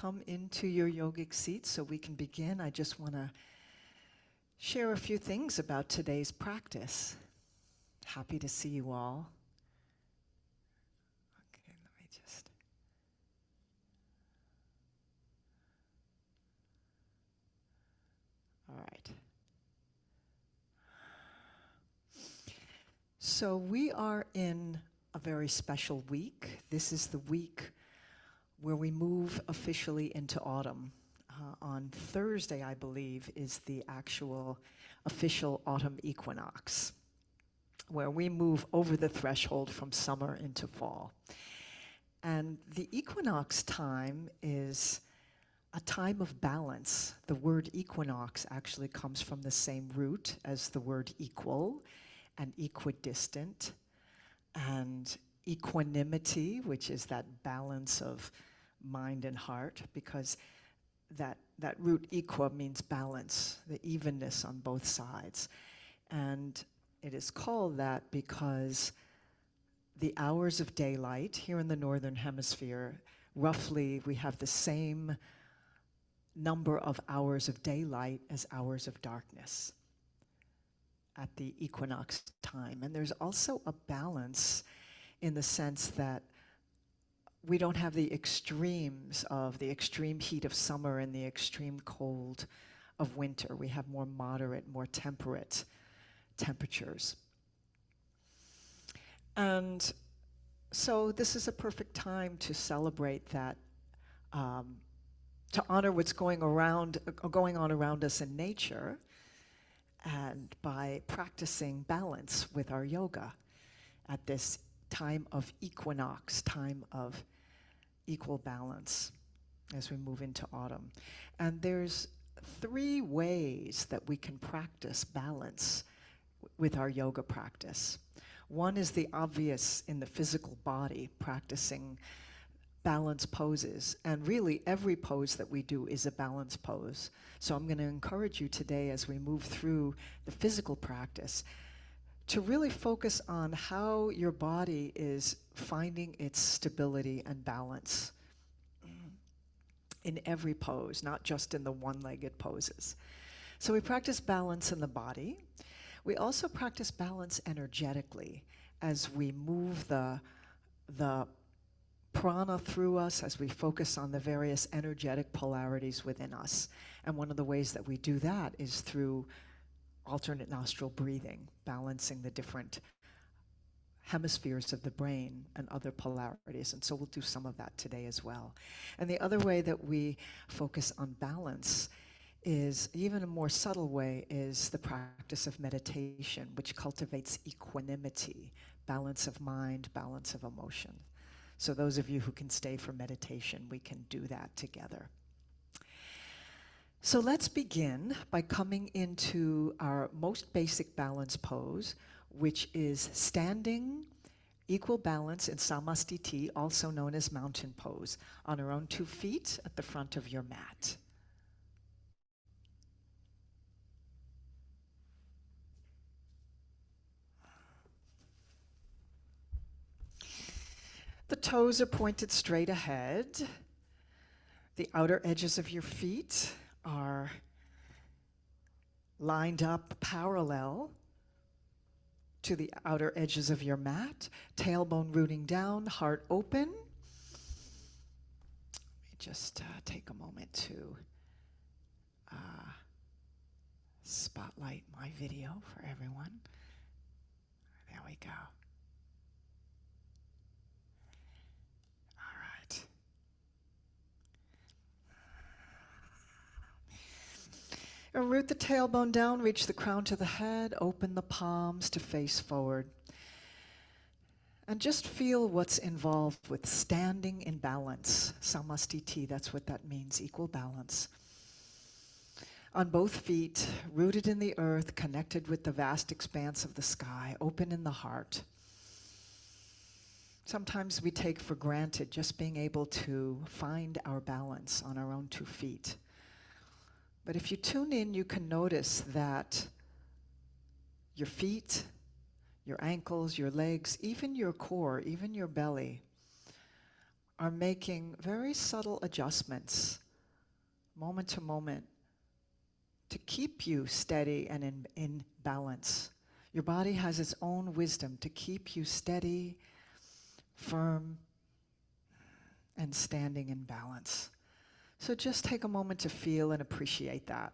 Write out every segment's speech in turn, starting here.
come into your yogic seat so we can begin, I just want to share a few things about today's practice. Happy to see you all. Okay, let me just... All right. So we are in a very special week. This is the week where we move officially into autumn. On Thursday, I believe, is the actual official autumn equinox, where we move over the threshold from summer into fall. And the equinox time is a time of balance. The word equinox actually comes from the same root as the word equal and equidistant, and equanimity, which is that balance of mind and heart, because that root equa means balance, the evenness on both sides. And it is called that because the hours of daylight here in the northern hemisphere, roughly we have the same number of hours of daylight as hours of darkness at the equinox time. And there's also a balance in the sense that we don't have the extremes of the extreme heat of summer and the extreme cold of winter. We have more moderate, more temperate temperatures. And so this is a perfect time to celebrate that, to honor what's going on around us in nature, and by practicing balance with our yoga at this time of equinox, time of equal balance as we move into autumn. And there's 3 ways that we can practice balance with our yoga practice. One is the obvious in the physical body, practicing balance poses. And really every pose that we do is a balance pose. So I'm going to encourage you today as we move through the physical practice to really focus on how your body is finding its stability and balance in every pose, not just in the one-legged poses. So we practice balance in the body. We also practice balance energetically as we move the prana through us, as we focus on the various energetic polarities within us. And one of the ways that we do that is through alternate nostril breathing, balancing the different hemispheres of the brain and other polarities. And so we'll do some of that today as well. And the other way that we focus on balance is, even a more subtle way, is the practice of meditation, which cultivates equanimity, balance of mind, balance of emotion. So those of you who can stay for meditation, we can do that together. So let's begin by coming into our most basic balance pose, which is standing equal balance in samastiti, also known as mountain pose, on our own 2 feet at the front of your mat. The toes are pointed straight ahead. The outer edges of your feet are lined up parallel to the outer edges of your mat, tailbone rooting down, heart open. Let me just take a moment to spotlight my video for everyone. There we go. All right. And root the tailbone down, reach the crown to the head, open the palms to face forward. And just feel what's involved with standing in balance. Samastiti, that's what that means, equal balance. On both feet, rooted in the earth, connected with the vast expanse of the sky, open in the heart. Sometimes we take for granted just being able to find our balance on our own 2 feet. But if you tune in, you can notice that your feet, your ankles, your legs, even your core, even your belly, are making very subtle adjustments, moment to moment, to keep you steady and in balance. Your body has its own wisdom to keep you steady, firm, and standing in balance. So just take a moment to feel and appreciate that.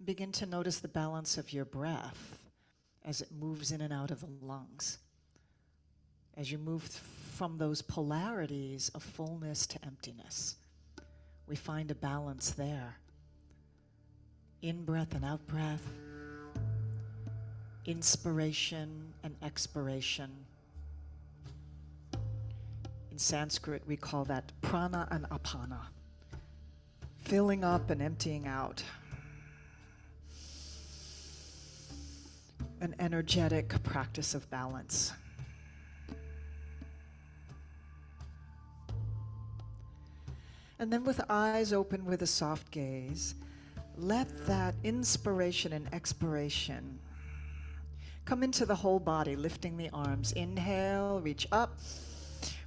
Begin to notice the balance of your breath as it moves in and out of the lungs. As you move from those polarities of fullness to emptiness, we find a balance there. In-breath and out-breath, inspiration and expiration. In Sanskrit, we call that prana and apana, filling up and emptying out. An energetic practice of balance. And then with eyes open with a soft gaze, let that inspiration and expiration come into the whole body, lifting the arms. Inhale, reach up,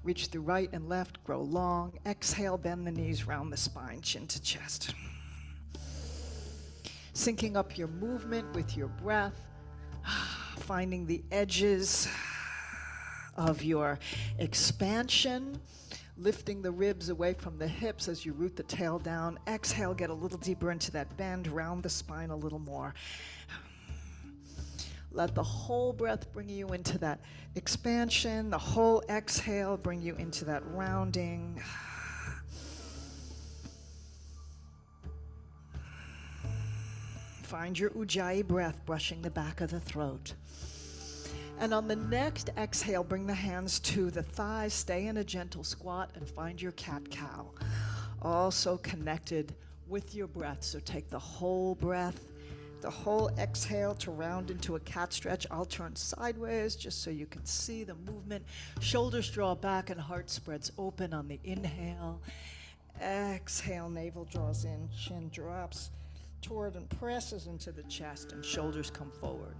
reach through right and left, grow long. Exhale, bend the knees, round the spine, chin to chest. Syncing up your movement with your breath, finding the edges of your expansion, lifting the ribs away from the hips as you root the tail down. Exhale, get a little deeper into that bend, round the spine a little more. Let the whole breath bring you into that expansion. The whole exhale bring you into that rounding. Find your Ujjayi breath, brushing the back of the throat. And on the next exhale, bring the hands to the thighs, stay in a gentle squat, and find your cat-cow. Also connected with your breath. So take the whole breath, the whole exhale to round into a cat stretch. I'll turn sideways just so you can see the movement. Shoulders draw back and heart spreads open on the inhale. Exhale, navel draws in, chin drops toward and presses into the chest, and shoulders come forward.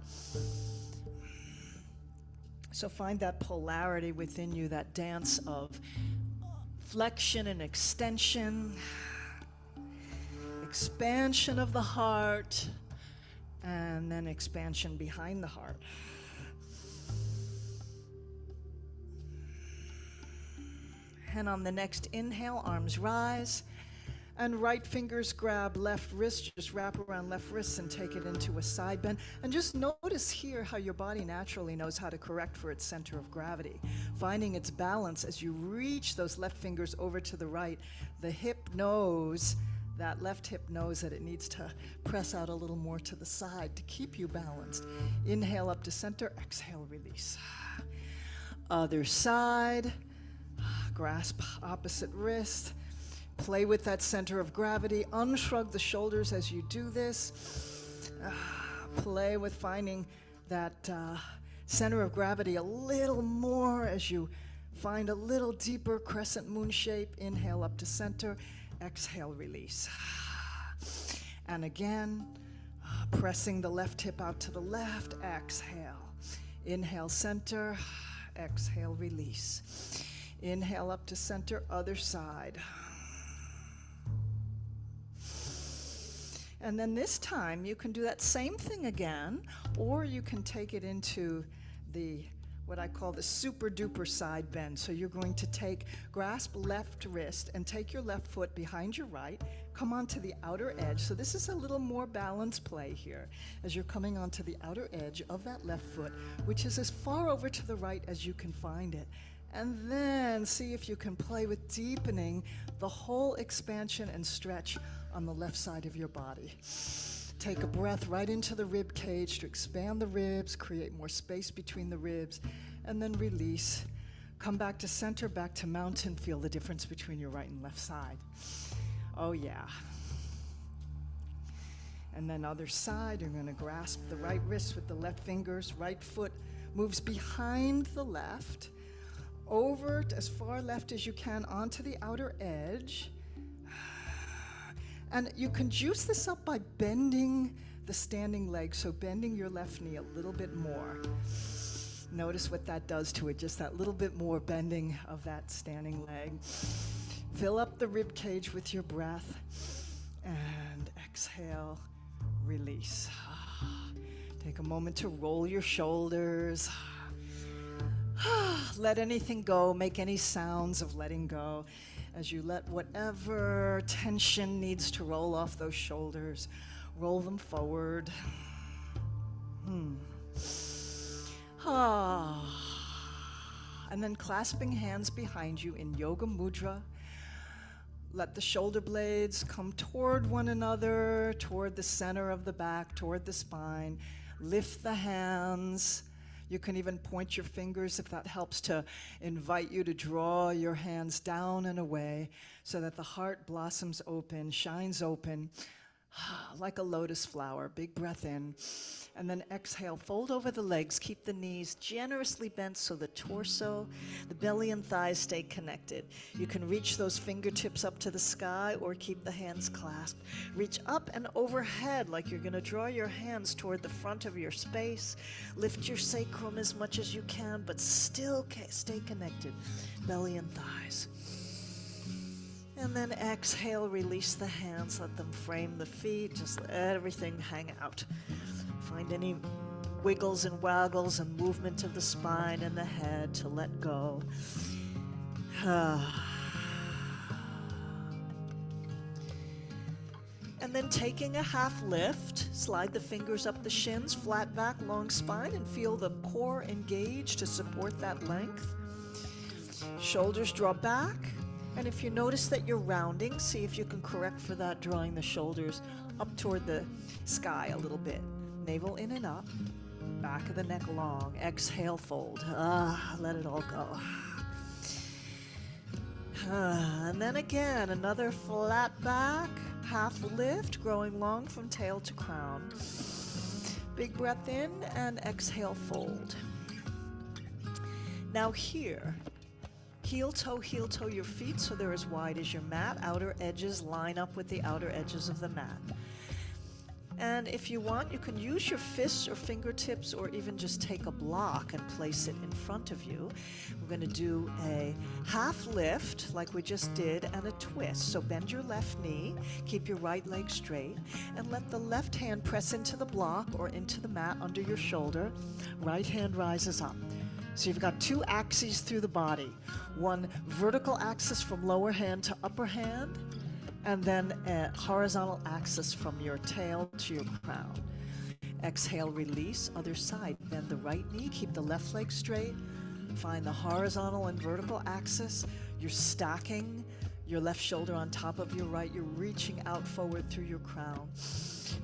So find that polarity within you, that dance of flexion and extension, expansion of the heart, and then expansion behind the heart. And on the next inhale, arms rise, and right fingers grab left wrist, just wrap around left wrist and take it into a side bend. And just notice here how your body naturally knows how to correct for its center of gravity, finding its balance as you reach those left fingers over to the right. The hip knows, that left hip knows that it needs to press out a little more to the side to keep you balanced. Inhale up to center, exhale, release. Other side, grasp opposite wrist. Play with that center of gravity. Unshrug the shoulders as you do this. Play with finding that center of gravity a little more as you find a little deeper crescent moon shape. Inhale up to center. Exhale, release. And again, pressing the left hip out to the left. Exhale. Inhale, center. Exhale, release. Inhale up to center. Other side. And then this time you can do that same thing again, or you can take it into the, what I call the super duper side bend. So you're going to grasp left wrist and take your left foot behind your right, come onto the outer edge. So this is a little more balanced play here as you're coming onto the outer edge of that left foot, which is as far over to the right as you can find it. And then see if you can play with deepening the whole expansion and stretch on the left side of your body. Take a breath right into the rib cage to expand the ribs, create more space between the ribs, and then release. Come back to center, back to mountain. Feel the difference between your right and left side. Oh yeah. And then other side, you're going to grasp the right wrist with the left fingers. Right foot moves behind the left, over as far left as you can onto the outer edge. And you can juice this up by bending the standing leg, so bending your left knee a little bit more. Notice what that does to it, just that little bit more bending of that standing leg. Fill up the rib cage with your breath, and exhale, release. Take a moment to roll your shoulders. Let anything go, make any sounds of letting go as you let whatever tension needs to roll off those shoulders, roll them forward. And then clasping hands behind you in yoga mudra, let the shoulder blades come toward one another, toward the center of the back, toward the spine. Lift the hands. You can even point your fingers if that helps to invite you to draw your hands down and away so that the heart blossoms open, shines open, like a lotus flower. Big breath in. And then exhale, fold over the legs, keep the knees generously bent so the torso, the belly and thighs stay connected. You can reach those fingertips up to the sky or keep the hands clasped. Reach up and overhead like you're gonna draw your hands toward the front of your space. Lift your sacrum as much as you can, but still stay connected, belly and thighs. And then exhale, release the hands, let them frame the feet, just let everything hang out. Find any wiggles and waggles and movement of the spine and the head to let go. And then taking a half lift, slide the fingers up the shins, flat back, long spine, and feel the core engage to support that length. Shoulders draw back. And if you notice that you're rounding, see if you can correct for that, drawing the shoulders up toward the sky a little bit. Navel in and up, back of the neck long. Exhale, fold. Let it all go. And then again, another flat back, half lift, growing long from tail to crown. Big breath in and exhale, fold. Now here, heel toe your feet so they're as wide as your mat. Outer edges line up with the outer edges of the mat. And if you want, you can use your fists or fingertips or even just take a block and place it in front of you. We're going to do a half lift like we just did and a twist. So bend your left knee, keep your right leg straight, and let the left hand press into the block or into the mat under your shoulder. Right hand rises up. So you've got two axes through the body. One vertical axis from lower hand to upper hand, and then a horizontal axis from your tail to your crown. Exhale, release, other side. Bend the right knee, keep the left leg straight. Find the horizontal and vertical axis. You're stacking your left shoulder on top of your right. You're reaching out forward through your crown.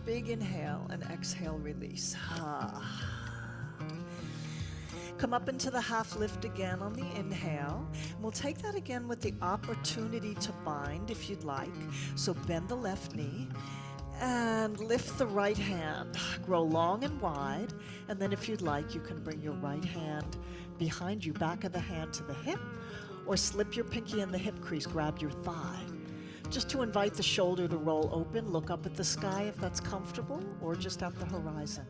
Big inhale and exhale, release. Come up into the half lift again on the inhale. And we'll take that again with the opportunity to bind if you'd like. So bend the left knee and lift the right hand. Grow long and wide. And then if you'd like, you can bring your right hand behind you, back of the hand to the hip, or slip your pinky in the hip crease, grab your thigh. Just to invite the shoulder to roll open, look up at the sky if that's comfortable, or just at the horizon.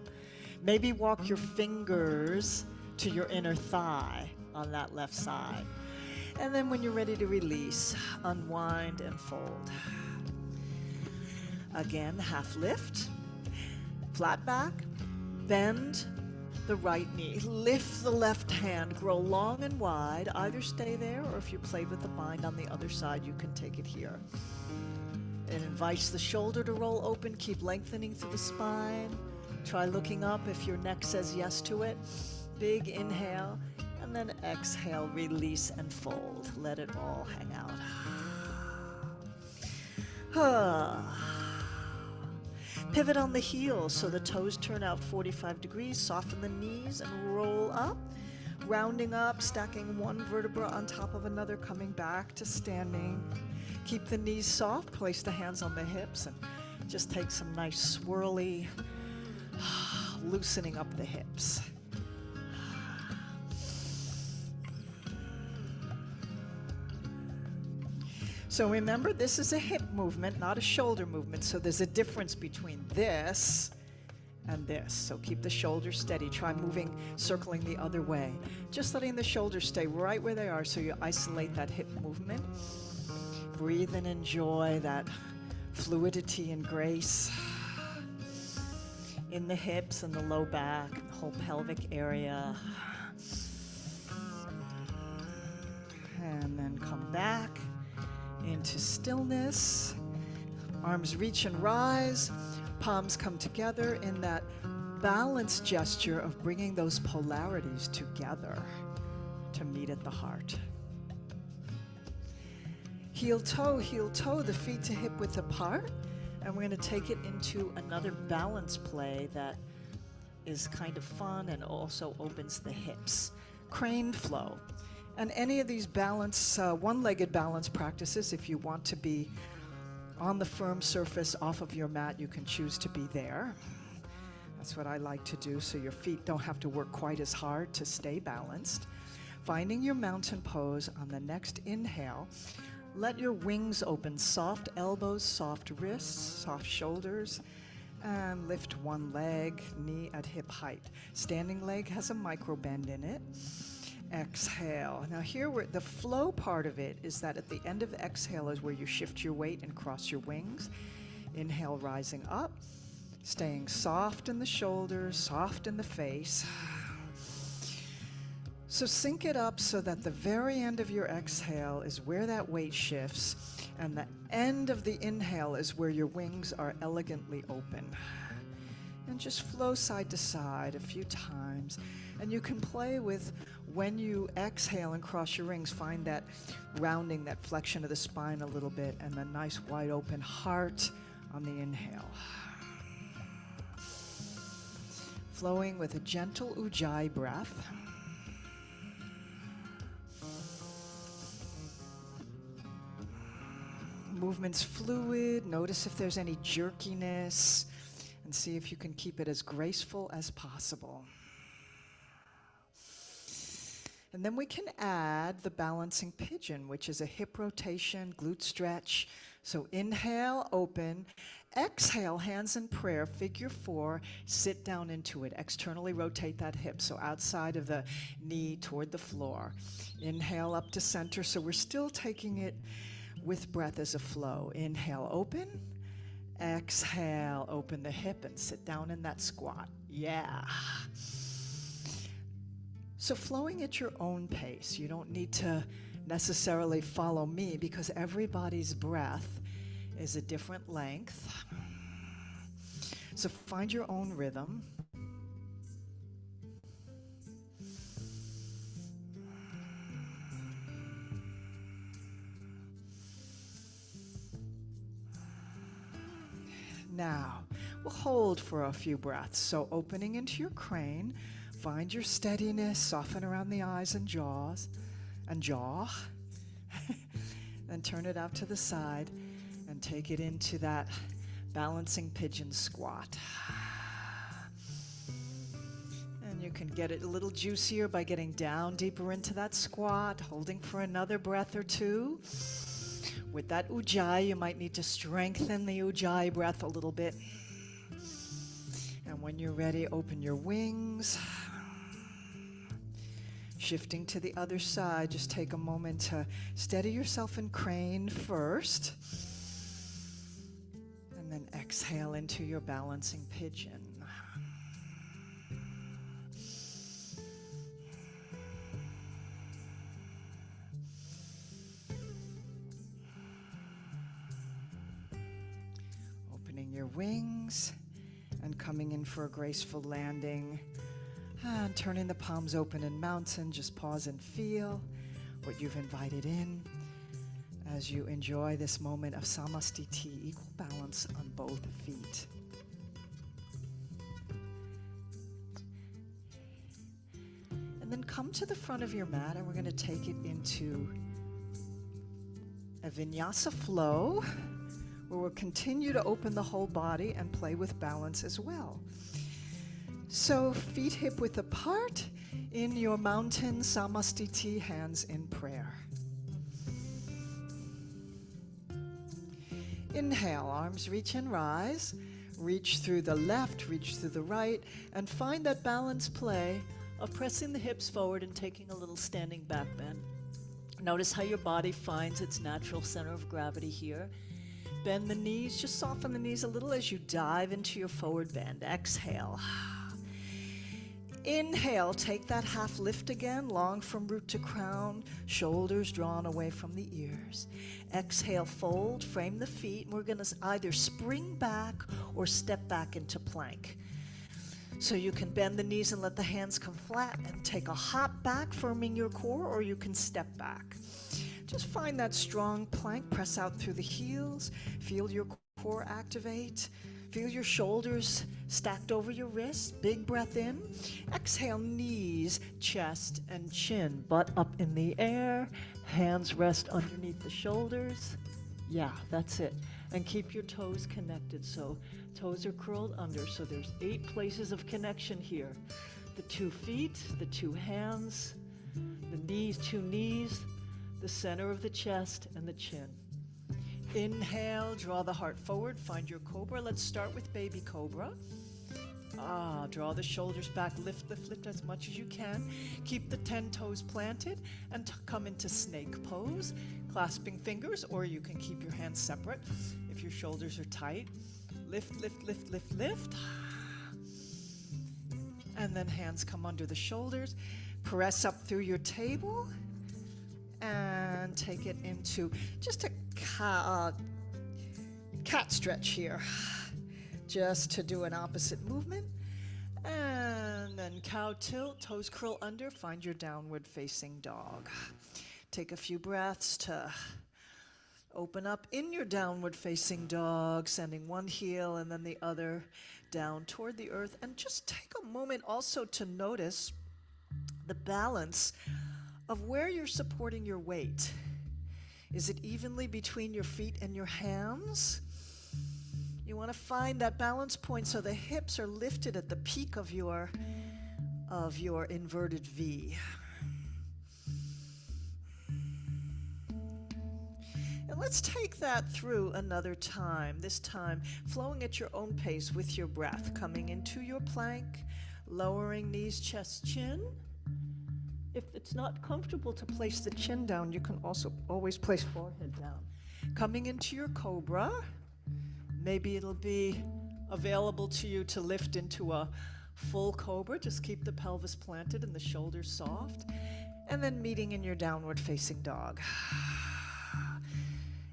Maybe walk your fingers to your inner thigh on that left side. And then when you're ready to release, unwind and fold. Again, half lift, flat back, bend the right knee, lift the left hand, grow long and wide. Either stay there, or if you played with the bind on the other side, you can take it here. It invites the shoulder to roll open, keep lengthening through the spine. Try looking up if your neck says yes to it. Big inhale, and then exhale, release and fold. Let it all hang out. Pivot on the heels so the toes turn out 45 degrees. Soften the knees and roll up. Rounding up, stacking one vertebra on top of another, coming back to standing. Keep the knees soft, place the hands on the hips, and just take some nice swirly, loosening up the hips. So remember, this is a hip movement, not a shoulder movement. So there's a difference between this and this. So keep the shoulders steady. Try moving, circling the other way. Just letting the shoulders stay right where they are so you isolate that hip movement. Breathe and enjoy that fluidity and grace in the hips and the low back, the whole pelvic area. And then come back into stillness. Arms reach and rise. Palms come together in that balance gesture of bringing those polarities together to meet at the heart. Heel toe, the feet to hip width apart. And we're going to take it into another balance play that is kind of fun and also opens the hips. Crane flow. And any of these balance, one-legged balance practices, if you want to be on the firm surface off of your mat, you can choose to be there. That's what I like to do, so your feet don't have to work quite as hard to stay balanced. Finding your mountain pose on the next inhale. Let your wings open, soft elbows, soft wrists, soft shoulders, and lift one leg, knee at hip height. Standing leg has a micro bend in it. Exhale. Now here, the flow part of it is that at the end of exhale is where you shift your weight and cross your wings. Inhale, rising up, staying soft in the shoulders, soft in the face. So sync it up so that the very end of your exhale is where that weight shifts, and the end of the inhale is where your wings are elegantly open. And just flow side to side a few times. And you can play with, when you exhale and cross your wings, find that rounding, that flexion of the spine a little bit, and the nice wide open heart on the inhale. Flowing with a gentle Ujjayi breath. Movement's fluid. Notice if there's any jerkiness, and see if you can keep it as graceful as possible. And then we can add the balancing pigeon, which is a hip rotation, glute stretch. So inhale, open. Exhale, hands in prayer, figure four, sit down into it. Externally rotate that hip, so outside of the knee toward the floor. Inhale up to center, so we're still taking it with breath as a flow. Inhale, open. Exhale, open the hip and sit down in that squat. Yeah. So flowing at your own pace. You don't need to necessarily follow me because everybody's breath is a different length. So find your own rhythm. Now, we'll hold for a few breaths. So opening into your crane, find your steadiness, soften around the eyes and jaw. Then turn it out to the side and take it into that balancing pigeon squat. And you can get it a little juicier by getting down deeper into that squat, holding for another breath or two. With that Ujjayi, you might need to strengthen the Ujjayi breath a little bit. And when you're ready, open your wings. Shifting to the other side, just take a moment to steady yourself in crane first. And then exhale into your balancing pigeon. Your wings and coming in for a graceful landing, and turning the palms open in mountain. Just pause and feel what you've invited in as you enjoy this moment of samastiti, equal balance on both feet. And then come to the front of your mat, and we're going to take it into a vinyasa flow, where we'll continue to open the whole body and play with balance as well. So feet hip width apart in your mountain samastiti, hands in prayer. Inhale, arms reach and rise. Reach through the left, reach through the right, and find that balance play of pressing the hips forward and taking a little standing back bend. Notice how your body finds its natural center of gravity here. Bend the knees, just soften the knees a little as you dive into your forward bend. Exhale. Inhale, take that half lift again, long from root to crown, shoulders drawn away from the ears. Exhale, fold, frame the feet, and we're going to either spring back or step back into plank. So you can bend the knees and let the hands come flat and take a hop back, firming your core, or you can step back. Just find that strong plank, press out through the heels, feel your core activate. Feel your shoulders stacked over your wrists. Big breath in. Exhale, knees, chest, and chin. Butt up in the air. Hands rest underneath the shoulders. Yeah, that's it. And keep your toes connected. So toes are curled under. So there's 8 places of connection here. The 2 feet, the 2 hands, the knees, 2 knees, the center of the chest, and the chin. Inhale, draw the heart forward, find your cobra. Let's start with baby cobra. Draw the shoulders back, lift as much as you can. Keep the 10 toes planted and come into snake pose, clasping fingers, or you can keep your hands separate if your shoulders are tight. Lift. And then hands come under the shoulders. Press up through your table and take it into just a cat stretch here, just to do an opposite movement. And then cow tilt, toes curl under, find your downward facing dog. Take a few breaths to open up in your downward facing dog, sending one heel and then the other down toward the earth. And just take a moment also to notice the balance of where you're supporting your weight. Is it evenly between your feet and your hands? You want to find that balance point so the hips are lifted at the peak of your inverted V. And let's take that through another time, this time flowing at your own pace with your breath, coming into your plank, lowering knees, chest, chin. If it's not comfortable to place the chin down, you can also always place forehead down. Coming into your cobra, maybe it'll be available to you to lift into a full cobra. Just keep the pelvis planted and the shoulders soft. And then meeting in your downward facing dog.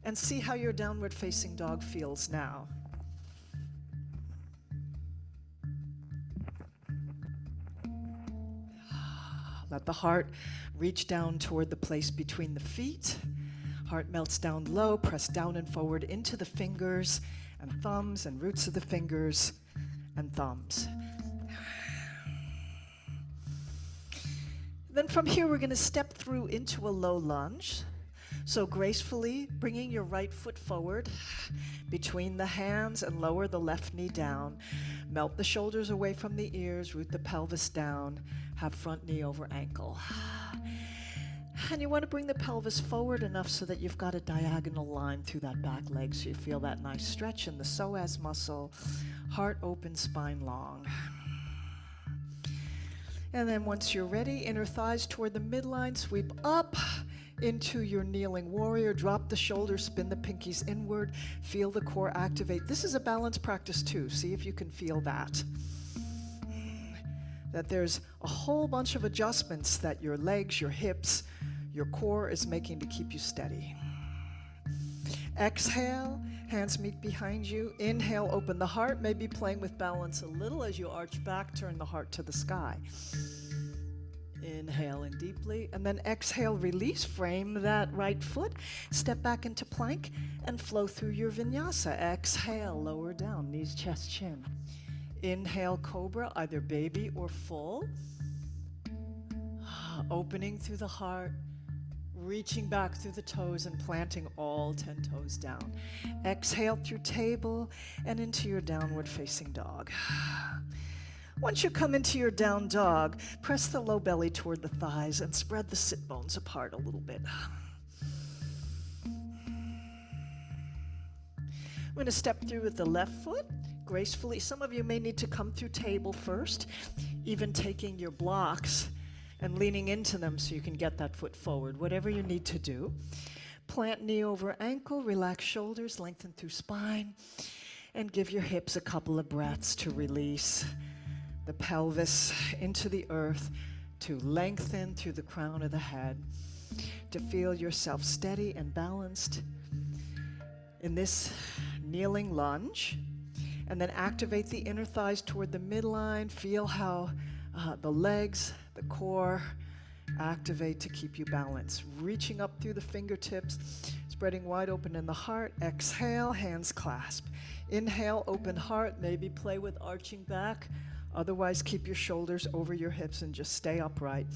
And see how your downward facing dog feels now. Let the heart reach down toward the place between the feet. Heart melts down low, press down and forward into the fingers and thumbs and roots of the fingers and thumbs. Then from here, we're going to step through into a low lunge. So gracefully bringing your right foot forward between the hands and lower the left knee down. Melt the shoulders away from the ears, root the pelvis down, have front knee over ankle. And you want to bring the pelvis forward enough so that you've got a diagonal line through that back leg so you feel that nice stretch in the psoas muscle, heart open, spine long. And then once you're ready, inner thighs toward the midline, sweep up into your kneeling warrior, drop the shoulders, spin the pinkies inward, feel the core activate. This is a balance practice too. See if you can feel that. That there's a whole bunch of adjustments that your legs, your hips, your core is making to keep you steady. Exhale, hands meet behind you. Inhale, open the heart, maybe playing with balance a little as you arch back, turn the heart to the sky. Inhale in deeply, and then exhale, release, frame that right foot, step back into plank, and flow through your vinyasa. Exhale, lower down, knees, chest, chin. Inhale, cobra, either baby or full. Opening through the heart, reaching back through the toes and planting all 10 toes down. Exhale through table and into your downward facing dog. Once you come into your down dog, press the low belly toward the thighs and spread the sit bones apart a little bit. going to step through with the left foot gracefully. Some of you may need to come through table first, even taking your blocks and leaning into them so you can get that foot forward, whatever you need to do. Plant knee over ankle, relax shoulders, lengthen through spine, and give your hips a couple of breaths to release the pelvis into the earth, to lengthen through the crown of the head, to feel yourself steady and balanced in this kneeling lunge. And then activate the inner thighs toward the midline. Feel how the legs, the core, activate to keep you balanced. Reaching up through the fingertips, spreading wide open in the heart. Exhale, hands clasp. Inhale, open heart, maybe play with arching back. Otherwise, keep your shoulders over your hips and just stay upright.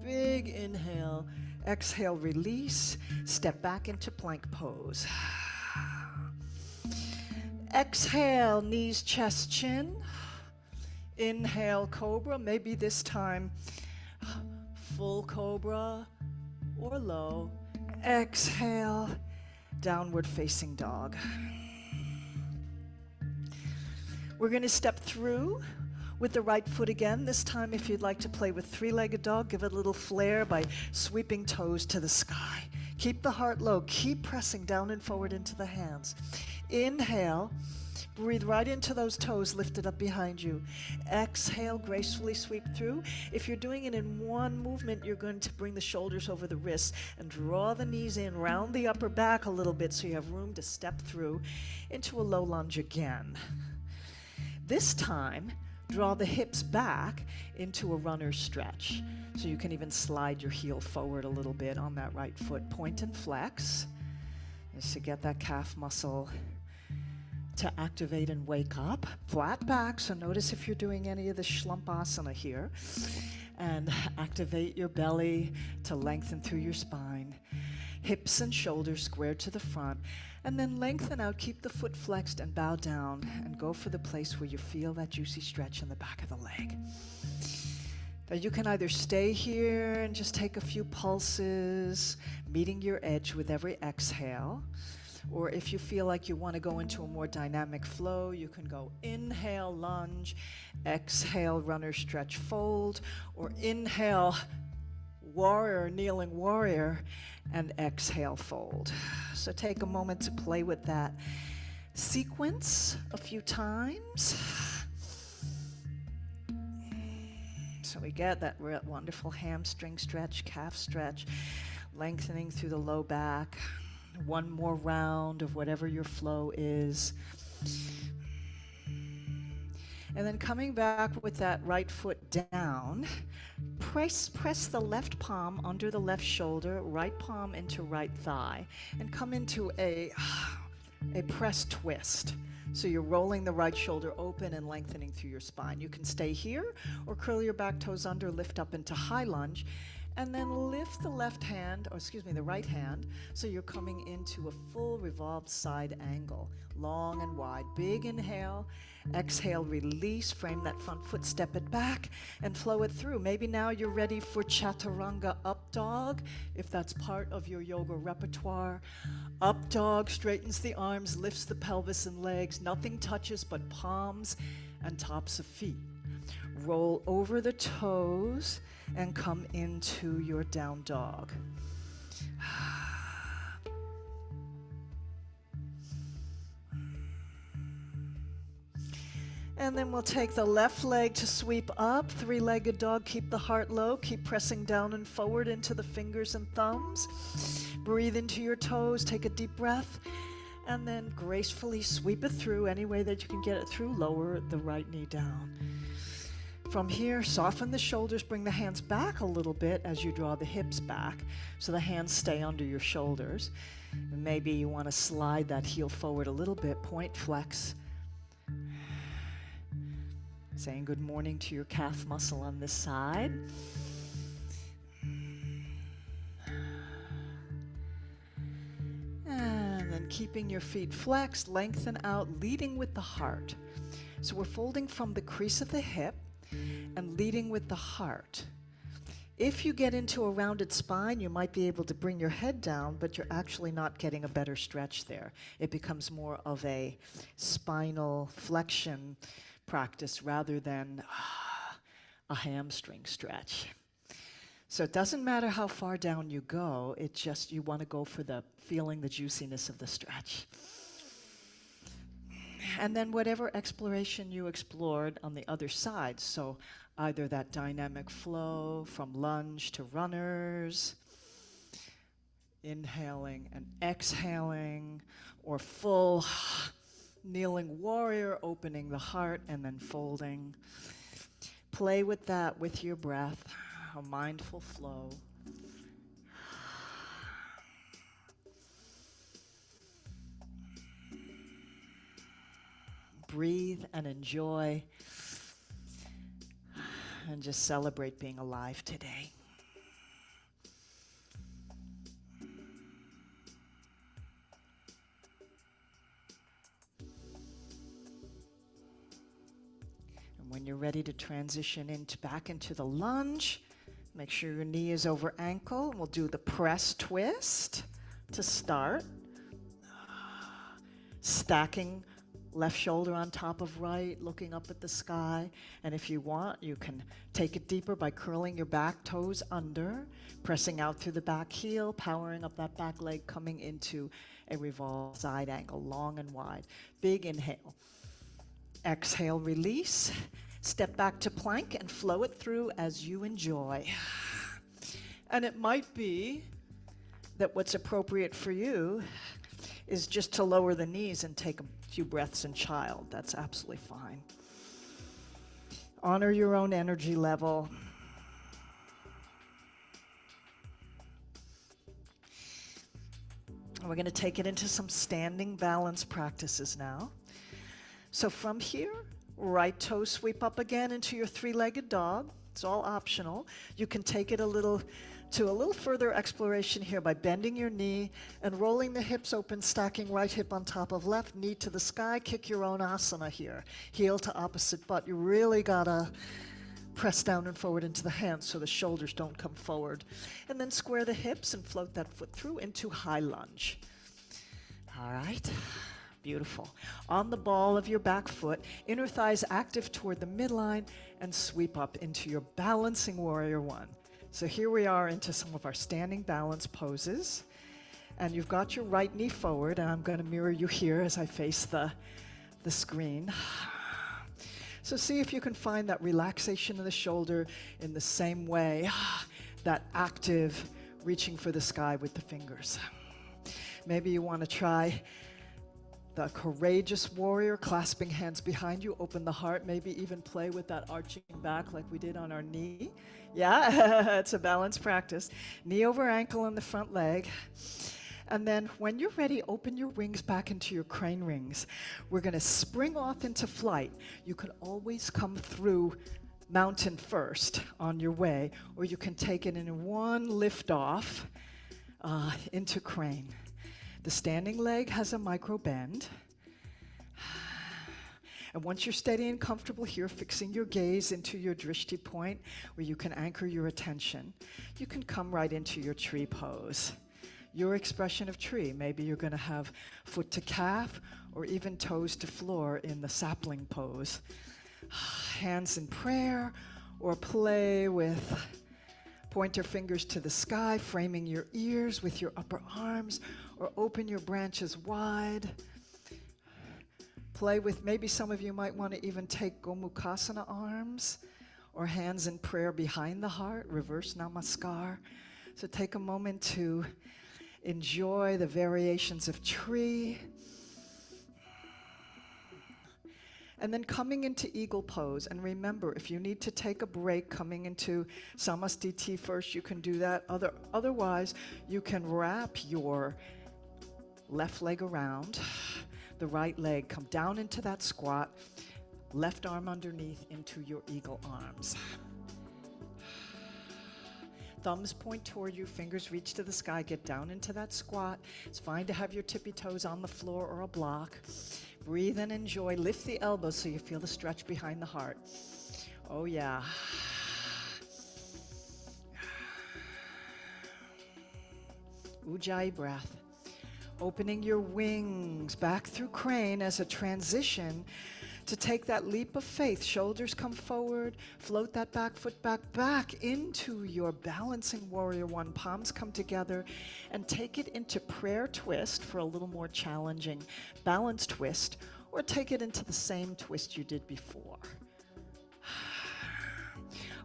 Big inhale. Exhale, release. Step back into plank pose. Exhale, knees, chest, chin. Inhale, cobra. Maybe this time full cobra or low. Exhale, downward facing dog. We're going to step through with the right foot again. This time, if you'd like to play with three-legged dog, give it a little flair by sweeping toes to the sky. Keep the heart low. Keep pressing down and forward into the hands. Inhale. Breathe right into those toes lifted up behind you. Exhale, gracefully sweep through. If you're doing it in one movement, you're going to bring the shoulders over the wrists and draw the knees in, round the upper back a little bit so you have room to step through into a low lunge again. This time, draw the hips back into a runner's stretch. So you can even slide your heel forward a little bit on that right foot. Point and flex is to get that calf muscle to activate and wake up. Flat back, so notice if you're doing any of the Shlumpasana here. And activate your belly to lengthen through your spine. Hips and shoulders squared to the front. And then lengthen out, keep the foot flexed and bow down and go for the place where you feel that juicy stretch in the back of the leg. Now you can either stay here and just take a few pulses, meeting your edge with every exhale. Or if you feel like you want to go into a more dynamic flow, you can go inhale, lunge, exhale, runner, stretch, fold, or inhale, warrior, kneeling warrior, and exhale, fold. So take a moment to play with that sequence a few times. So we get that wonderful hamstring stretch, calf stretch, lengthening through the low back. One more round of whatever your flow is. And then coming back with that right foot down, press the left palm under the left shoulder, right palm into right thigh, and come into a press twist. So you're rolling the right shoulder open and lengthening through your spine. You can stay here or curl your back toes under, lift up into high lunge, and then lift the the right hand, so you're coming into a full revolved side angle, long and wide. Big inhale, exhale, release, frame that front foot, step it back, and flow it through. Maybe now you're ready for Chaturanga Up Dog, if that's part of your yoga repertoire. Up Dog straightens the arms, lifts the pelvis and legs, nothing touches but palms and tops of feet. Roll over the toes and come into your down dog. And then we'll take the left leg to sweep up, three-legged dog. Keep the heart low, keep pressing down and forward into the fingers and thumbs. Breathe into your toes, take a deep breath, and then gracefully sweep it through any way that you can get it through. Lower the right knee down. From here, soften the shoulders, bring the hands back a little bit as you draw the hips back so the hands stay under your shoulders. And maybe you want to slide that heel forward a little bit, point, flex. Saying good morning to your calf muscle on this side. And then keeping your feet flexed, lengthen out, leading with the heart. So we're folding from the crease of the hip and leading with the heart. If you get into a rounded spine, you might be able to bring your head down, but you're actually not getting a better stretch there. It becomes more of a spinal flexion practice rather than a hamstring stretch. So it doesn't matter how far down you go, it's just you want to go for the feeling the juiciness of the stretch. And then whatever exploration you explored on the other side, so either that dynamic flow from lunge to runners, inhaling and exhaling, or full kneeling warrior, opening the heart and then folding. Play with that with your breath, a mindful flow. Breathe and enjoy and just celebrate being alive today. And when you're ready to transition back into the lunge, make sure your knee is over ankle. We'll do the press twist to start. Stacking left shoulder on top of right, looking up at the sky. And if you want, you can take it deeper by curling your back toes under, pressing out through the back heel, powering up that back leg, coming into a revolved side angle, long and wide. Big inhale. Exhale, release. Step back to plank and flow it through as you enjoy. And it might be that what's appropriate for you is just to lower the knees and take a few breaths in child. That's absolutely fine. Honor your own energy level. We're going to take it into some standing balance practices now. So from here, right toe sweep up again into your three-legged dog. It's all optional. You can take it a little further exploration here by bending your knee and rolling the hips open, stacking right hip on top of left, knee to the sky. Kick your own asana here. Heel to opposite butt. You really gotta press down and forward into the hands so the shoulders don't come forward. And then square the hips and float that foot through into high lunge. All right. Beautiful. On the ball of your back foot, inner thighs active toward the midline, and sweep up into your balancing warrior one. So here we are into some of our standing balance poses. And you've got your right knee forward, and I'm going to mirror you here as I face the screen. So see if you can find that relaxation in the shoulder in the same way, that active reaching for the sky with the fingers. Maybe you want to try the courageous warrior, clasping hands behind you, open the heart, maybe even play with that arching back like we did on our knee. Yeah, it's a balance practice. Knee over ankle on the front leg. And then when you're ready, open your wings back into your crane rings. We're going to spring off into flight. You can always come through mountain first on your way, or you can take it in one lift off into crane. The standing leg has a micro bend. And once you're steady and comfortable here, fixing your gaze into your drishti point where you can anchor your attention, you can come right into your tree pose. Your expression of tree. Maybe you're going to have foot to calf or even toes to floor in the sapling pose. Hands in prayer, or play with pointer fingers to the sky, framing your ears with your upper arms, or open your branches wide. Play with, maybe some of you might want to even take Gomukhasana arms, or hands in prayer behind the heart, reverse namaskar. So take a moment to enjoy the variations of tree. And then coming into eagle pose. And remember, if you need to take a break coming into Samastiti first, you can do that. Otherwise, you can wrap your left leg around the right leg. Come down into that squat. Left arm underneath into your eagle arms. Thumbs point toward you, fingers reach to the sky. Get down into that squat. It's fine to have your tippy toes on the floor or a block. Breathe and enjoy. Lift the elbows so you feel the stretch behind the heart. Oh yeah. Ujjayi breath. Opening your wings back through crane as a transition to take that leap of faith. Shoulders come forward, float that back foot back into your balancing warrior one. Palms come together and take it into prayer twist for a little more challenging balance twist, or take it into the same twist you did before.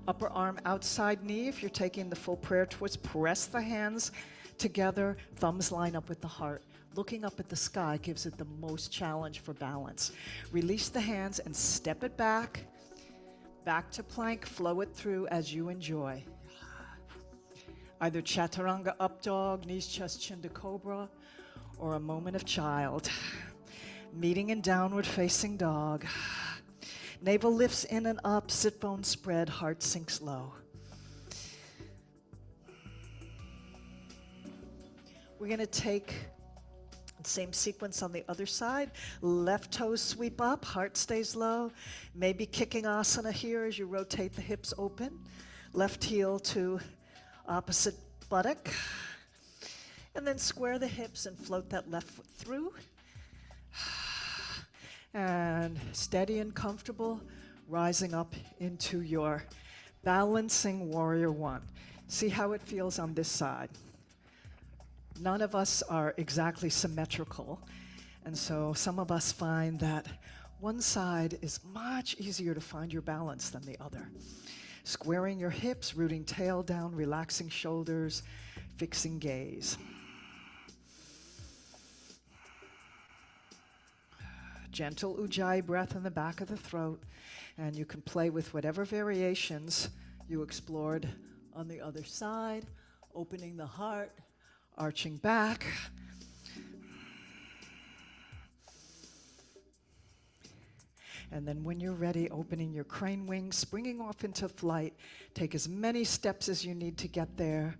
Upper arm outside knee. If you're taking the full prayer twist, press the hands together, thumbs line up with the heart. Looking up at the sky gives it the most challenge for balance. Release the hands and step it back to plank, flow it through as you enjoy. Either chaturanga up dog, knees, chest, chin to cobra, or a moment of child. Meeting in downward facing dog. Navel lifts in and up, sit bones spread, heart sinks low. We're going to take the same sequence on the other side. Left toes sweep up, heart stays low. Maybe kicking asana here as you rotate the hips open. Left heel to opposite buttock. And then square the hips and float that left foot through. And steady and comfortable, rising up into your balancing warrior one. See how it feels on this side. None of us are exactly symmetrical, and so some of us find that one side is much easier to find your balance than the other. Squaring your hips, rooting tail down, relaxing shoulders, fixing gaze. Gentle Ujjayi breath in the back of the throat, and you can play with whatever variations you explored on the other side, opening the heart, arching back. And then when you're ready, opening your crane wings, springing off into flight. Take as many steps as you need to get there.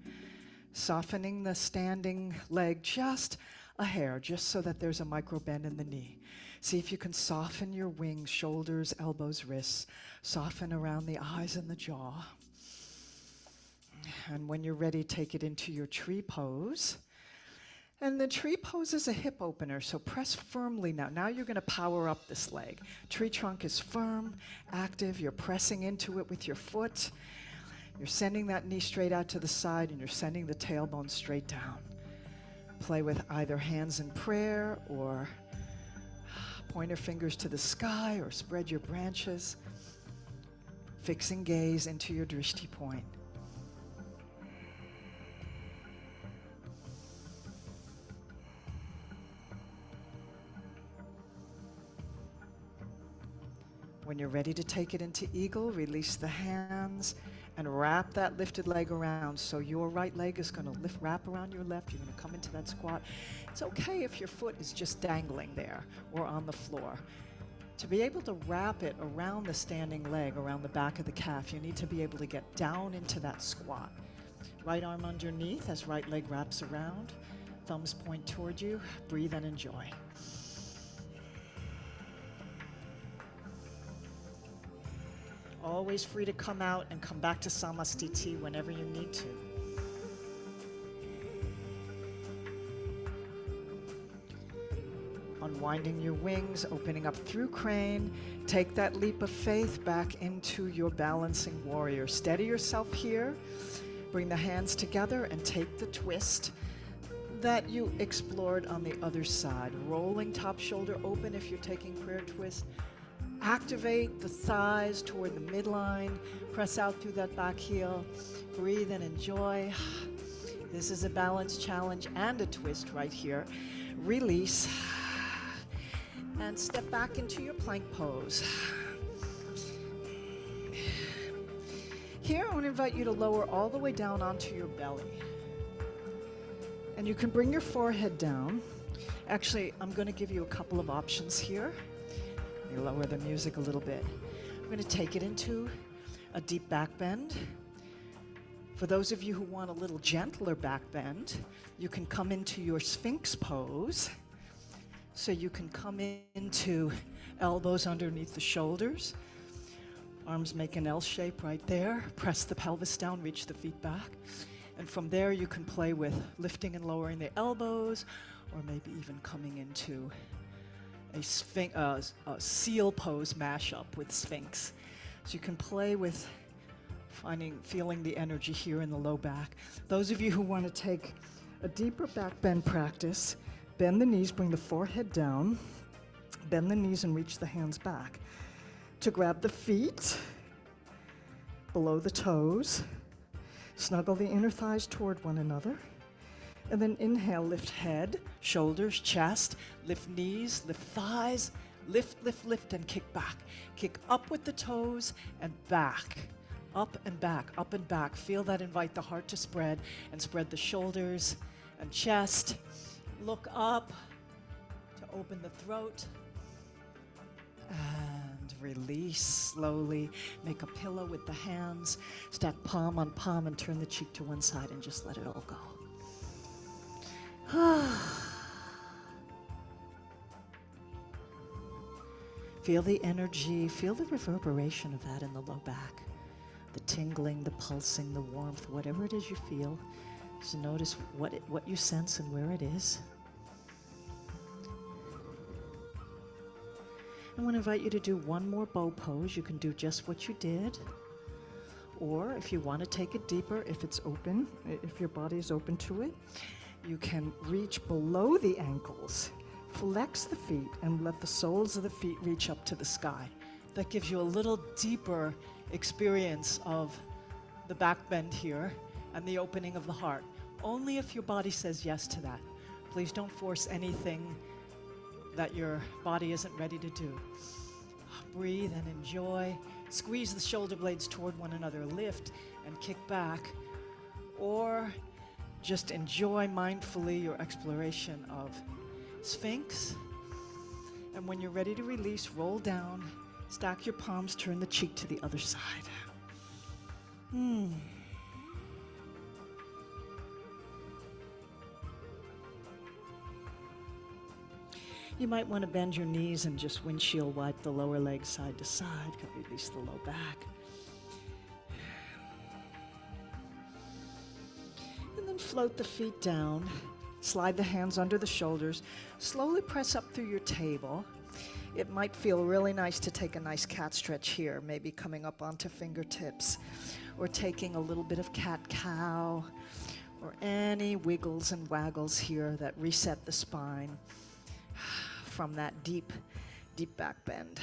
Softening the standing leg just a hair, just so that there's a micro bend in the knee. See if you can soften your wings, shoulders, elbows, wrists. Soften around the eyes and the jaw. And when you're ready, take it into your tree pose. And the tree pose is a hip opener, so press firmly now. Now you're going to power up this leg. Tree trunk is firm, active. You're pressing into it with your foot. You're sending that knee straight out to the side, and you're sending the tailbone straight down. Play with either hands in prayer, or pointer fingers to the sky, or spread your branches. Fixing gaze into your drishti point. When you're ready to take it into eagle, release the hands and wrap that lifted leg around. So your right leg is going to wrap around your left. You're going to come into that squat. It's okay if your foot is just dangling there or on the floor. To be able to wrap it around the standing leg, around the back of the calf, you need to be able to get down into that squat. Right arm underneath as right leg wraps around. Thumbs point toward you. Breathe and enjoy. Always free to come out and come back to Samastiti whenever you need to. Unwinding your wings, opening up through crane. Take that leap of faith back into your balancing warrior. Steady yourself here. Bring the hands together and take the twist that you explored on the other side. Rolling top shoulder open if you're taking prayer twist. Activate the thighs toward the midline. Press out through that back heel. Breathe and enjoy. This is a balance challenge and a twist right here. Release. And step back into your plank pose. Here, I want to invite you to lower all the way down onto your belly. And you can bring your forehead down. Actually, I'm going to give you a couple of options here. Lower the music a little bit. I'm going to take it into a deep back bend. For those of you who want a little gentler back bend, you can come into your Sphinx pose. So you can come into elbows underneath the shoulders. Arms make an L shape right there. Press the pelvis down, reach the feet back. And from there you can play with lifting and lowering the elbows, or maybe even coming into a seal pose mashup with Sphinx. So you can play with feeling the energy here in the low back. Those of you who want to take a deeper back bend practice, bend the knees, bring the forehead down, bend the knees and reach the hands back. To grab the feet below the toes, snuggle the inner thighs toward one another, and then inhale, lift head, shoulders, chest, lift knees, lift thighs, lift, lift, lift, and kick back. Kick up with the toes and back. Up and back, up and back. Feel that invite the heart to spread, and spread the shoulders and chest. Look up to open the throat. And release slowly. Make a pillow with the hands. Stack palm on palm and turn the cheek to one side and just let it all go. Feel the energy, feel the reverberation of that in the low back. The tingling, the pulsing, the warmth, whatever it is you feel. Just notice what you sense and where it is. I want to invite you to do one more bow pose. You can do just what you did. Or if you want to take it deeper, if it's open, if your body is open to it, you can reach below the ankles, flex the feet, and let the soles of the feet reach up to the sky. That gives you a little deeper experience of the back bend here and the opening of the heart. Only if your body says yes to that. Please don't force anything that your body isn't ready to do. Breathe and enjoy. Squeeze the shoulder blades toward one another. Lift and kick back. Or just enjoy mindfully your exploration of Sphinx. And when you're ready to release, roll down, stack your palms, turn the cheek to the other side. You might want to bend your knees and just windshield wipe the lower leg side to side. Release the low back. And then float the feet down. Slide the hands under the shoulders. Slowly press up through your table. It might feel really nice to take a nice cat stretch here, maybe coming up onto fingertips, or taking a little bit of cat-cow, or any wiggles and waggles here that reset the spine from that deep, deep back bend.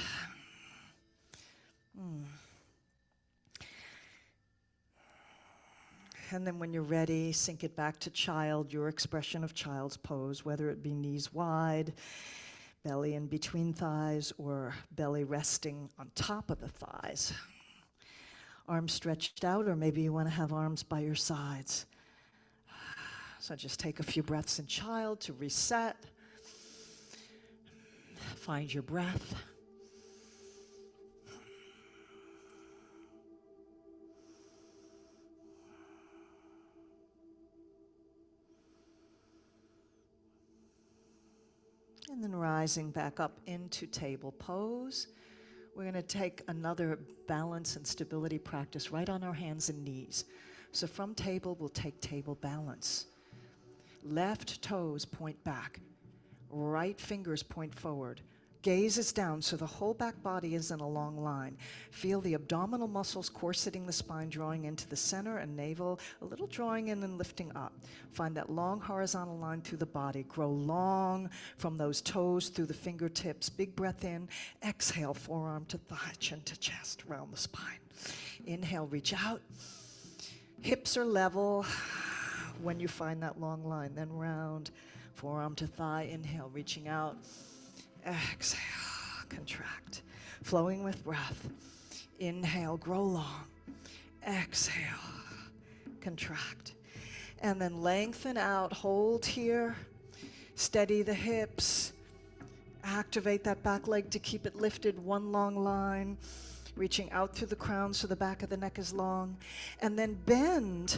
And then when you're ready, sink it back to child, your expression of child's pose, whether it be knees wide, belly in between thighs, or belly resting on top of the thighs. Arms stretched out, or maybe you want to have arms by your sides. So just take a few breaths in child to reset. Find your breath. And then rising back up into table pose. We're going to take another balance and stability practice right on our hands and knees. So from table, we'll take table balance. Left toes point back. Right fingers point forward. Gaze is down so the whole back body is in a long line. Feel the abdominal muscles corseting the spine, drawing into the center, and navel a little drawing in and lifting up. Find that long horizontal line through the body. Grow long from those toes through the fingertips. Big breath in. Exhale, forearm to thigh, chin to chest, around the spine. Inhale, reach out. Hips are level when you find that long line. Then round, forearm to thigh. Inhale, reaching out. Exhale, contract, flowing with breath. Inhale, grow long. Exhale, contract. And then lengthen out, hold here. Steady the hips. Activate that back leg to keep it lifted, one long line. Reaching out through the crown so the back of the neck is long. And then bend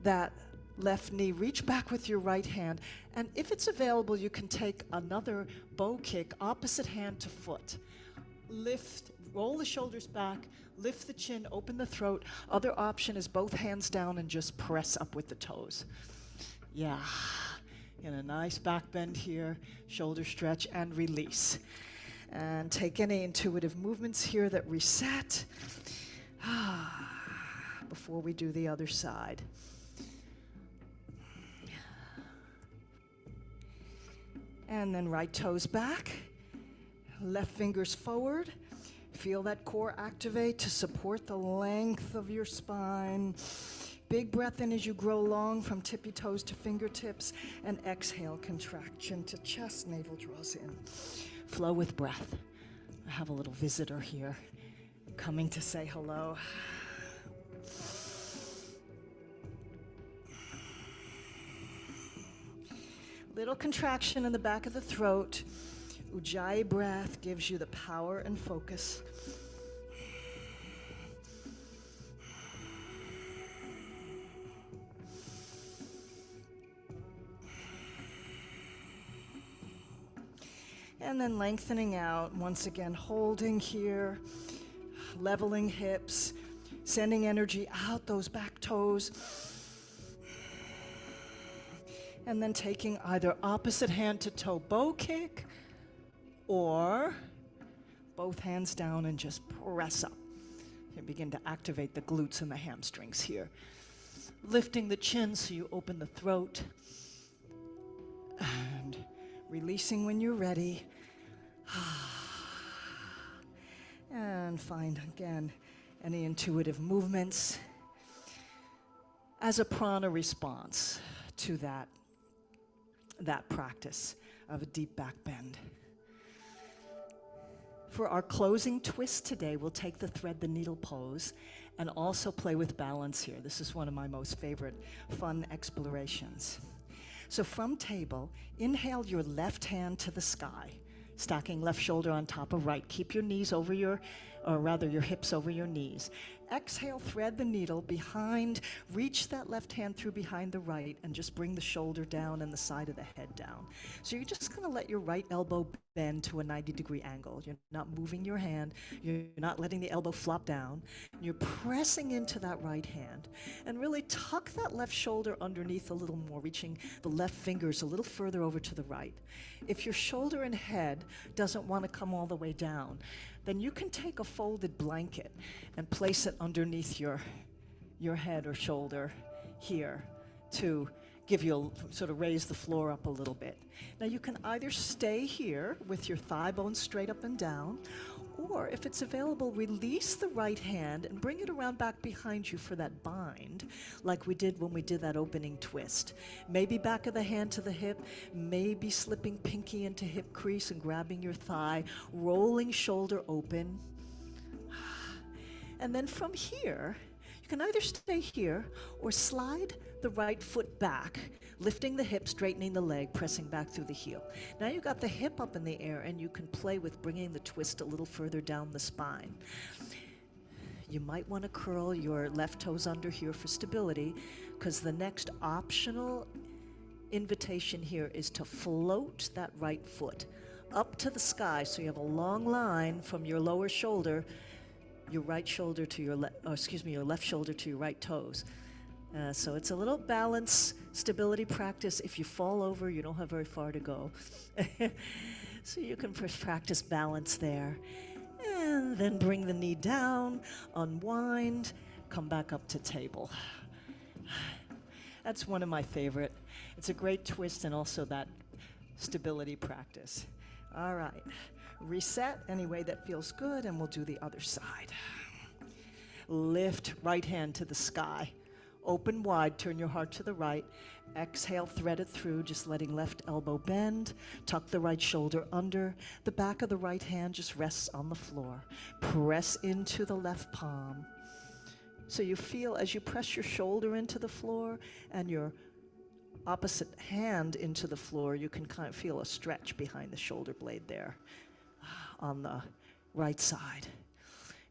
that left knee, reach back with your right hand, and if it's available, you can take another bow kick, opposite hand to foot. Lift, Roll the shoulders back, lift the chin, open the throat. Other option is both hands down and just press up with the toes. Yeah, in a nice back bend here, shoulder stretch and release. And take any intuitive movements here that reset before we do the other side. And then right toes back, left fingers forward. Feel that core activate to support the length of your spine. Big breath in as you grow long from tippy toes to fingertips, and exhale, contraction to chest, navel draws in. Flow with breath. I have a little visitor here coming to say hello. Little contraction in the back of the throat. Ujjayi breath gives you the power and focus. And then lengthening out, once again holding here, leveling hips, sending energy out those back toes. And then taking either opposite hand to toe bow kick, or both hands down and just press up. You begin to activate the glutes and the hamstrings here. Lifting the chin so you open the throat. And releasing when you're ready. And find, again, any intuitive movements as a prana response to that practice of a deep back bend. For our closing twist today, we'll take the thread the needle pose and also play with balance here. This is one of my most favorite fun explorations. So from table, inhale your left hand to the sky, stacking left shoulder on top of right. Keep your knees over your hips over your knees. Exhale, thread the needle behind, reach that left hand through behind the right, and just bring the shoulder down and the side of the head down. So you're just gonna let your right elbow bend to a 90-degree angle. You're not moving your hand, you're not letting the elbow flop down. You're pressing into that right hand, and really tuck that left shoulder underneath a little more, reaching the left fingers a little further over to the right. If your shoulder and head doesn't wanna come all the way down, then you can take a folded blanket and place it underneath your head or shoulder here to give you sort of raise the floor up a little bit. Now you can either stay here with your thigh bones straight up and down, or if it's available, release the right hand and bring it around back behind you for that bind, like we did when we did that opening twist. Maybe back of the hand to the hip, maybe slipping pinky into hip crease and grabbing your thigh, rolling shoulder open. And then from here, you can either stay here or slide the right foot back, lifting the hip, straightening the leg, pressing back through the heel. Now you've got the hip up in the air and you can play with bringing the twist a little further down the spine. You might want to curl your left toes under here for stability, because the next optional invitation here is to float that right foot up to the sky, so you have a long line from your lower shoulder, your right shoulder to your your left shoulder to your right toes. So it's a little balance, stability practice. If you fall over, you don't have very far to go. So you can practice balance there. And then bring the knee down, unwind, come back up to table. That's one of my favorite. It's a great twist and also that stability practice. All right, reset any way that feels good, and we'll do the other side. Lift right hand to the sky. Open wide, turn your heart to the right. Exhale, thread it through, just letting left elbow bend. Tuck the right shoulder under. The back of the right hand just rests on the floor. Press into the left palm. So you feel as you press your shoulder into the floor and your opposite hand into the floor, you can kind of feel a stretch behind the shoulder blade there on the right side.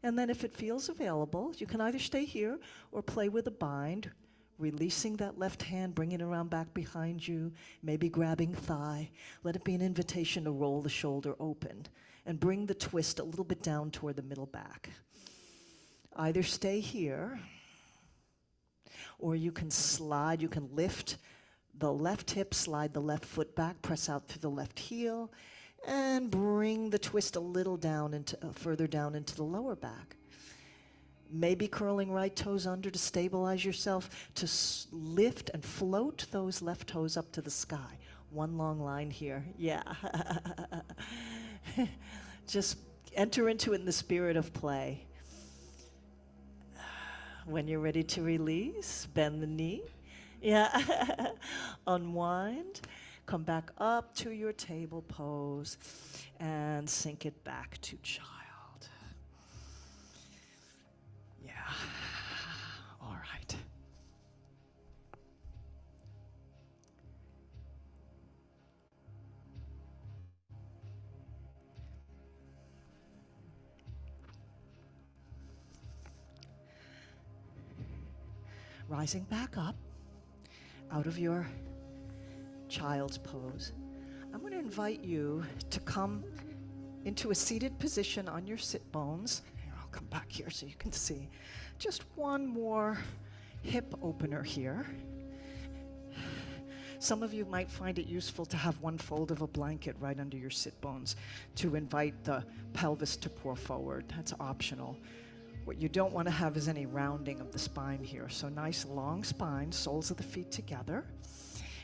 And then if it feels available, you can either stay here or play with a bind, releasing that left hand, bringing it around back behind you, maybe grabbing thigh. Let it be an invitation to roll the shoulder open. and bring the twist a little bit down toward the middle back. Either stay here, or you can slide, you can lift the left hip, slide the left foot back, press out through the left heel, and bring the twist a little down into, further down into the lower back. Maybe curling right toes under to stabilize yourself, to lift and float those left toes up to the sky. One long line here, yeah. Just enter into it in the spirit of play. When you're ready to release, bend the knee. Yeah, unwind, come back up to your table pose, and sink it back to child. Yeah, all right. Rising back up out of your child's pose, I'm going to invite you to come into a seated position on your sit bones. Here, I'll come back here so you can see. Just one more hip opener here. Some of you might find it useful to have one fold of a blanket right under your sit bones to invite the pelvis to pour forward. That's optional. What you don't want to have is any rounding of the spine here. So nice long spine, soles of the feet together,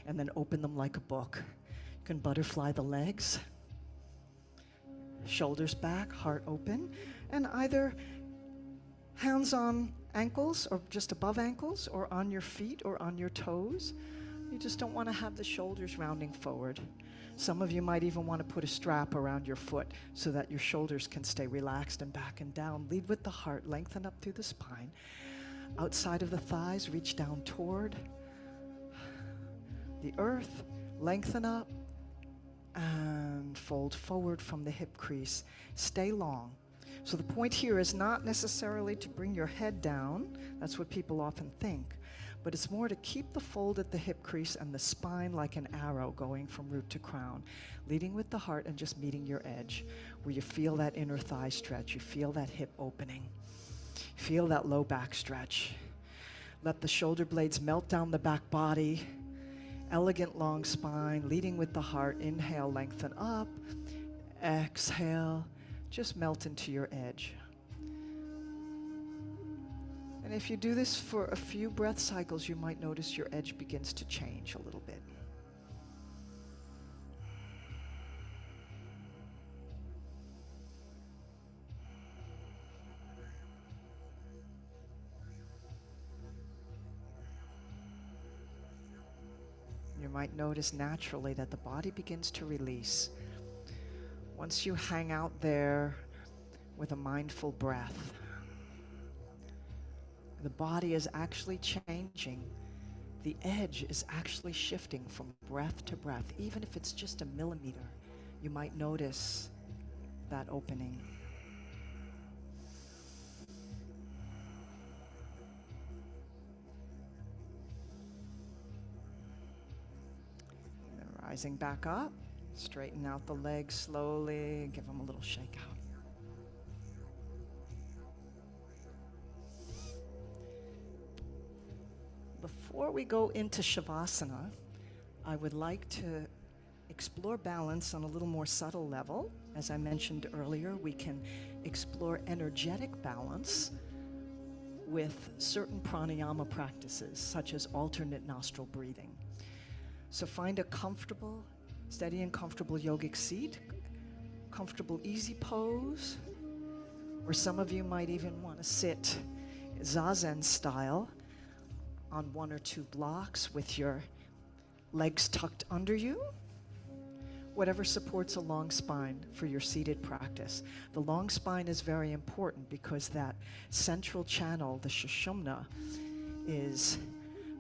and then open them like a book. You can butterfly the legs, shoulders back, heart open, and either hands on ankles or just above ankles, or on your feet or on your toes. You just don't want to have the shoulders rounding forward. Some of you might even want to put a strap around your foot so that your shoulders can stay relaxed and back and down. Lead with the heart, lengthen up through the spine. Outside of the thighs, reach down toward the earth, lengthen up, and fold forward from the hip crease. Stay long. So the point here is not necessarily to bring your head down. That's what people often think. But it's more to keep the fold at the hip crease and the spine like an arrow going from root to crown, leading with the heart and just meeting your edge, where you feel that inner thigh stretch, you feel that hip opening, feel that low back stretch. Let the shoulder blades melt down the back body, elegant long spine, leading with the heart. Inhale, lengthen up. Exhale, just melt into your edge. And if you do this for a few breath cycles, you might notice your edge begins to change a little bit. You might notice naturally that the body begins to release. Once you hang out there with a mindful breath, the body is actually changing. The edge is actually shifting from breath to breath. Even if it's just a millimeter, you might notice that opening. And then rising back up, straighten out the legs slowly, give them a little shake out. Before we go into Shavasana, I would like to explore balance on a little more subtle level. As I mentioned earlier, we can explore energetic balance with certain pranayama practices, such as alternate nostril breathing. So find a comfortable, steady and comfortable yogic seat, comfortable easy pose, or some of you might even want to sit zazen style on one or two blocks with your legs tucked under you. Whatever supports a long spine for your seated practice. The long spine is very important because that central channel, the Sushumna, is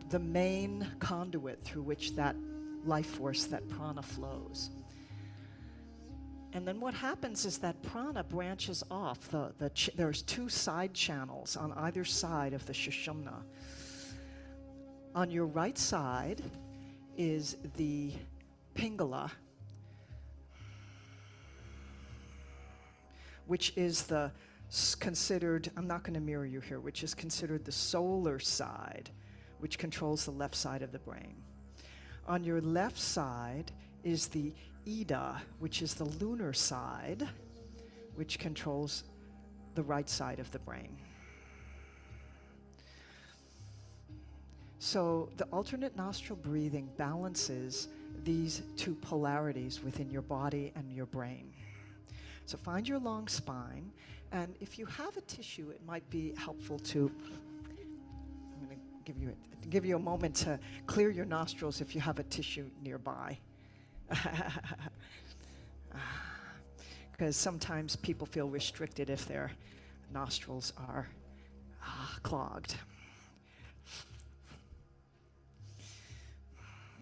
the main conduit through which that life force, that prana, flows. And then what happens is that prana branches off. There's two side channels on either side of the Sushumna. On your right side is the Pingala. which is considered, I'm not going to mirror you here, which is considered the solar side, which controls the left side of the brain. On your left side is the Ida, which is the lunar side, which controls the right side of the brain. So the alternate nostril breathing balances these two polarities within your body and your brain. So find your long spine, and if you have a tissue, it might be helpful to, I'm going to give you a moment to clear your nostrils if you have a tissue nearby. Because sometimes people feel restricted if their nostrils are clogged.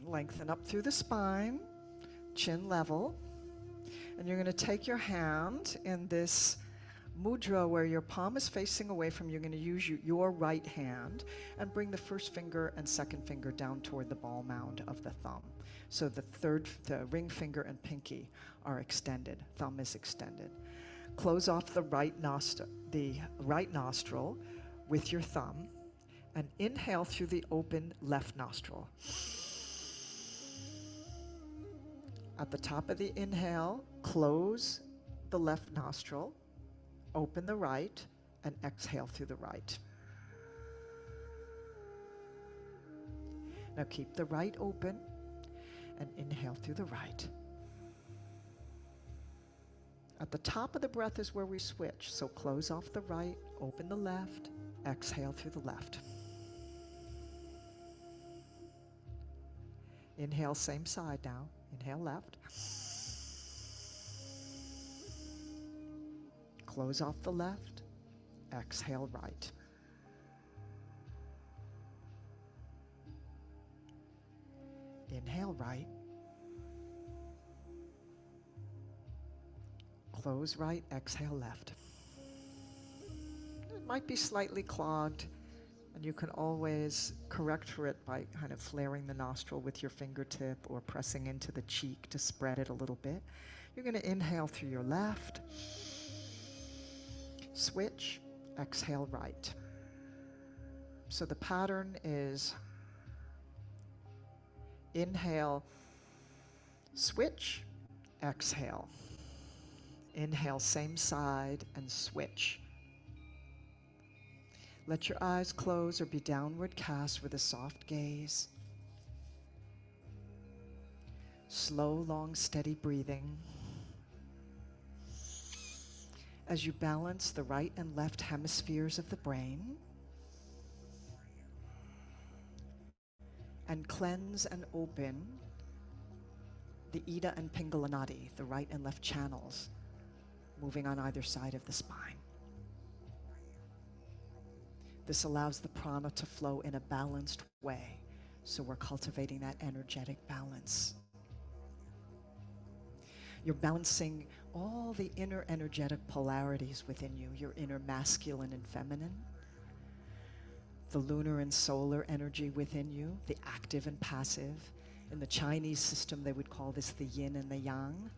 Lengthen up through the spine, chin level, and you're going to take your hand in this mudra where your palm is facing away from you. You're going to use your right hand and bring the first finger and second finger down toward the ball mound of the thumb. So the ring finger and pinky are extended. Thumb is extended. Close off the right nostril with your thumb and inhale through the open left nostril. At the top of the inhale, close the left nostril, open the right, and exhale through the right. Now keep the right open and inhale through the right. At the top of the breath is where we switch, so close off the right, open the left, exhale through the left. Inhale, same side now. Inhale left. Close off the left. Exhale right. Inhale right. Close right. Exhale left. It might be slightly clogged, and you can always correct for it by kind of flaring the nostril with your fingertip or pressing into the cheek to spread it a little bit. You're going to inhale through your left. Switch, exhale right. So the pattern is inhale, switch, exhale. Inhale, same side, and switch. Let your eyes close or be downward cast with a soft gaze. Slow, long, steady breathing. As you balance the right and left hemispheres of the brain and cleanse and open the Ida and Pingala Nadi, the right and left channels, moving on either side of the spine. This allows the prana to flow in a balanced way, so we're cultivating that energetic balance. You're balancing all the inner energetic polarities within you, your inner masculine and feminine, the lunar and solar energy within you, the active and passive. In the Chinese system, they would call this the yin and the yang.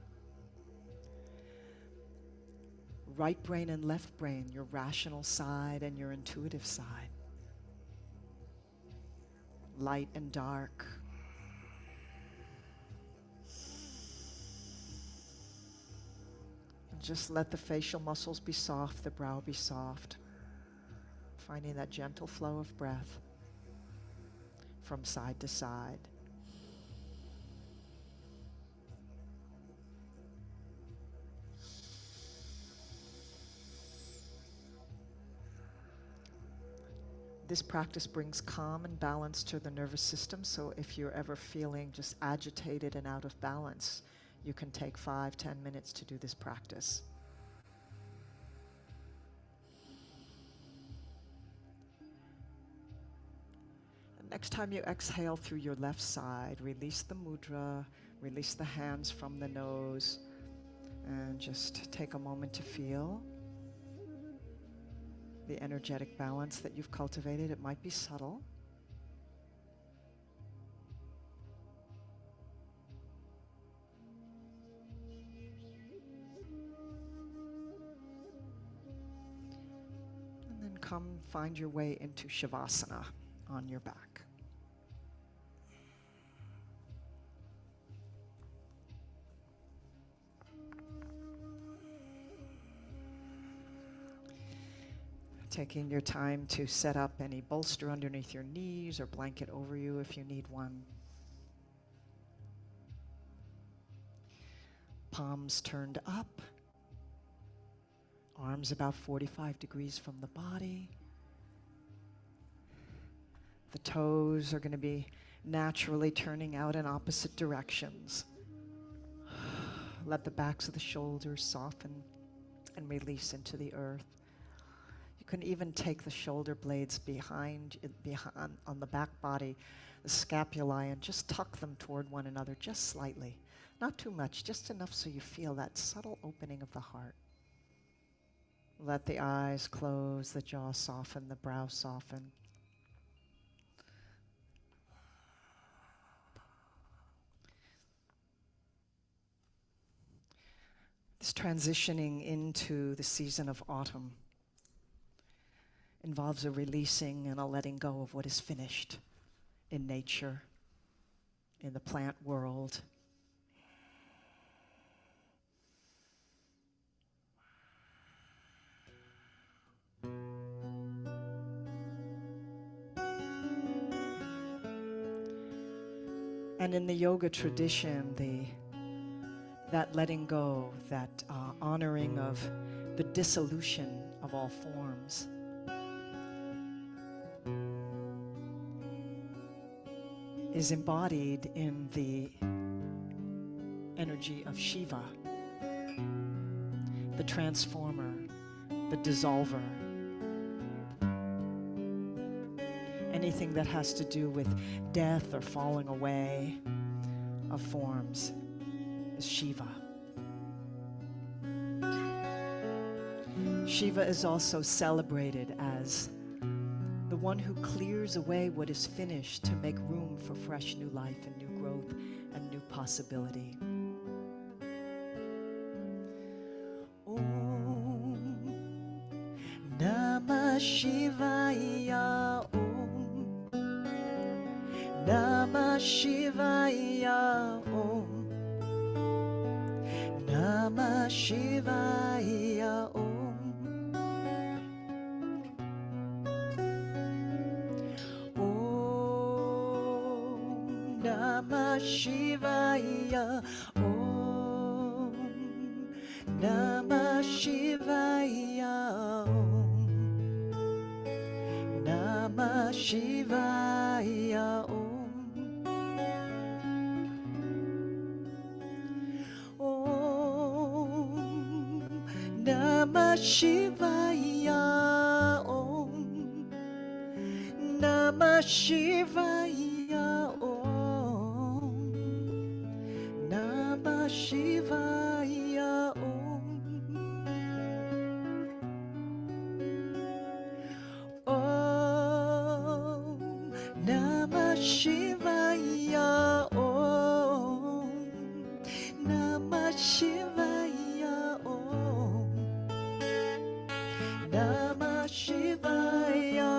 Right brain and left brain, your rational side and your intuitive side. Light and dark. And just let the facial muscles be soft, the brow be soft. Finding that gentle flow of breath from side to side. This practice brings calm and balance to the nervous system, so if you're ever feeling just agitated and out of balance, you can take 5-10 minutes to do this practice. And next time you exhale through your left side, release the mudra, release the hands from the nose, and just take a moment to feel the energetic balance that you've cultivated. It might be subtle. come find your way into Shavasana on your back. Taking your time to set up any bolster underneath your knees or blanket over you if you need one. Palms turned up. Arms about 45 degrees from the body. The toes are going to be naturally turning out in opposite directions. Let the backs of the shoulders soften and release into the earth. You can even take the shoulder blades behind on the back body, the scapulae, and just tuck them toward one another just slightly. Not too much, just enough so you feel that subtle opening of the heart. Let the eyes close, the jaw soften, the brow soften. This transitioning into the season of autumn involves a releasing and a letting go of what is finished in nature, in the plant world. And in the yoga tradition, that letting go, that honoring of the dissolution of all forms, is embodied in the energy of Shiva, the transformer, the dissolver. Anything that has to do with death or falling away of forms is Shiva. Shiva is also celebrated as the one who clears away what is finished to make room for fresh new life and new growth and new possibility. Om Namah Shivaya. Om Namah Shivaya. Om Namah Shivaya. Om Namah Shivaya. Om Namah Shivaya. Om Namah Shivaya. Om Namah Shivaya. Om Namah Shivaya. Om Namah Shivaya. Om Namah Shivaya. Om Namah Shivaya. Om Namah Shivaya.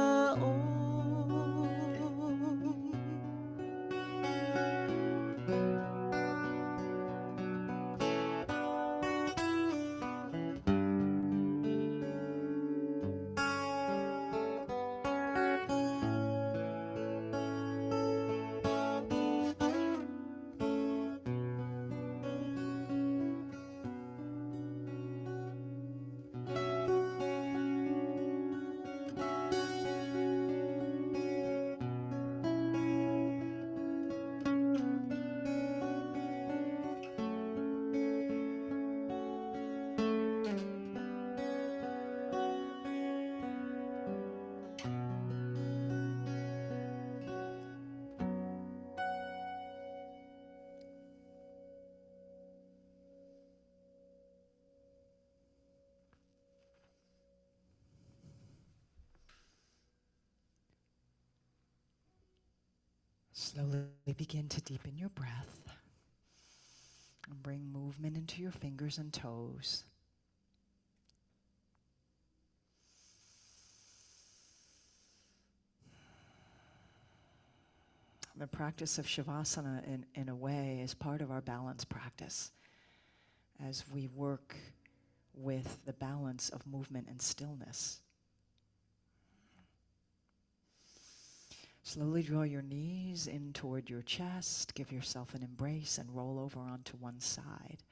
Slowly begin to deepen your breath and bring movement into your fingers and toes. The practice of Shavasana, in a way, is part of our balance practice as we work with the balance of movement and stillness. Slowly draw your knees in toward your chest, give yourself an embrace, and roll over onto one side.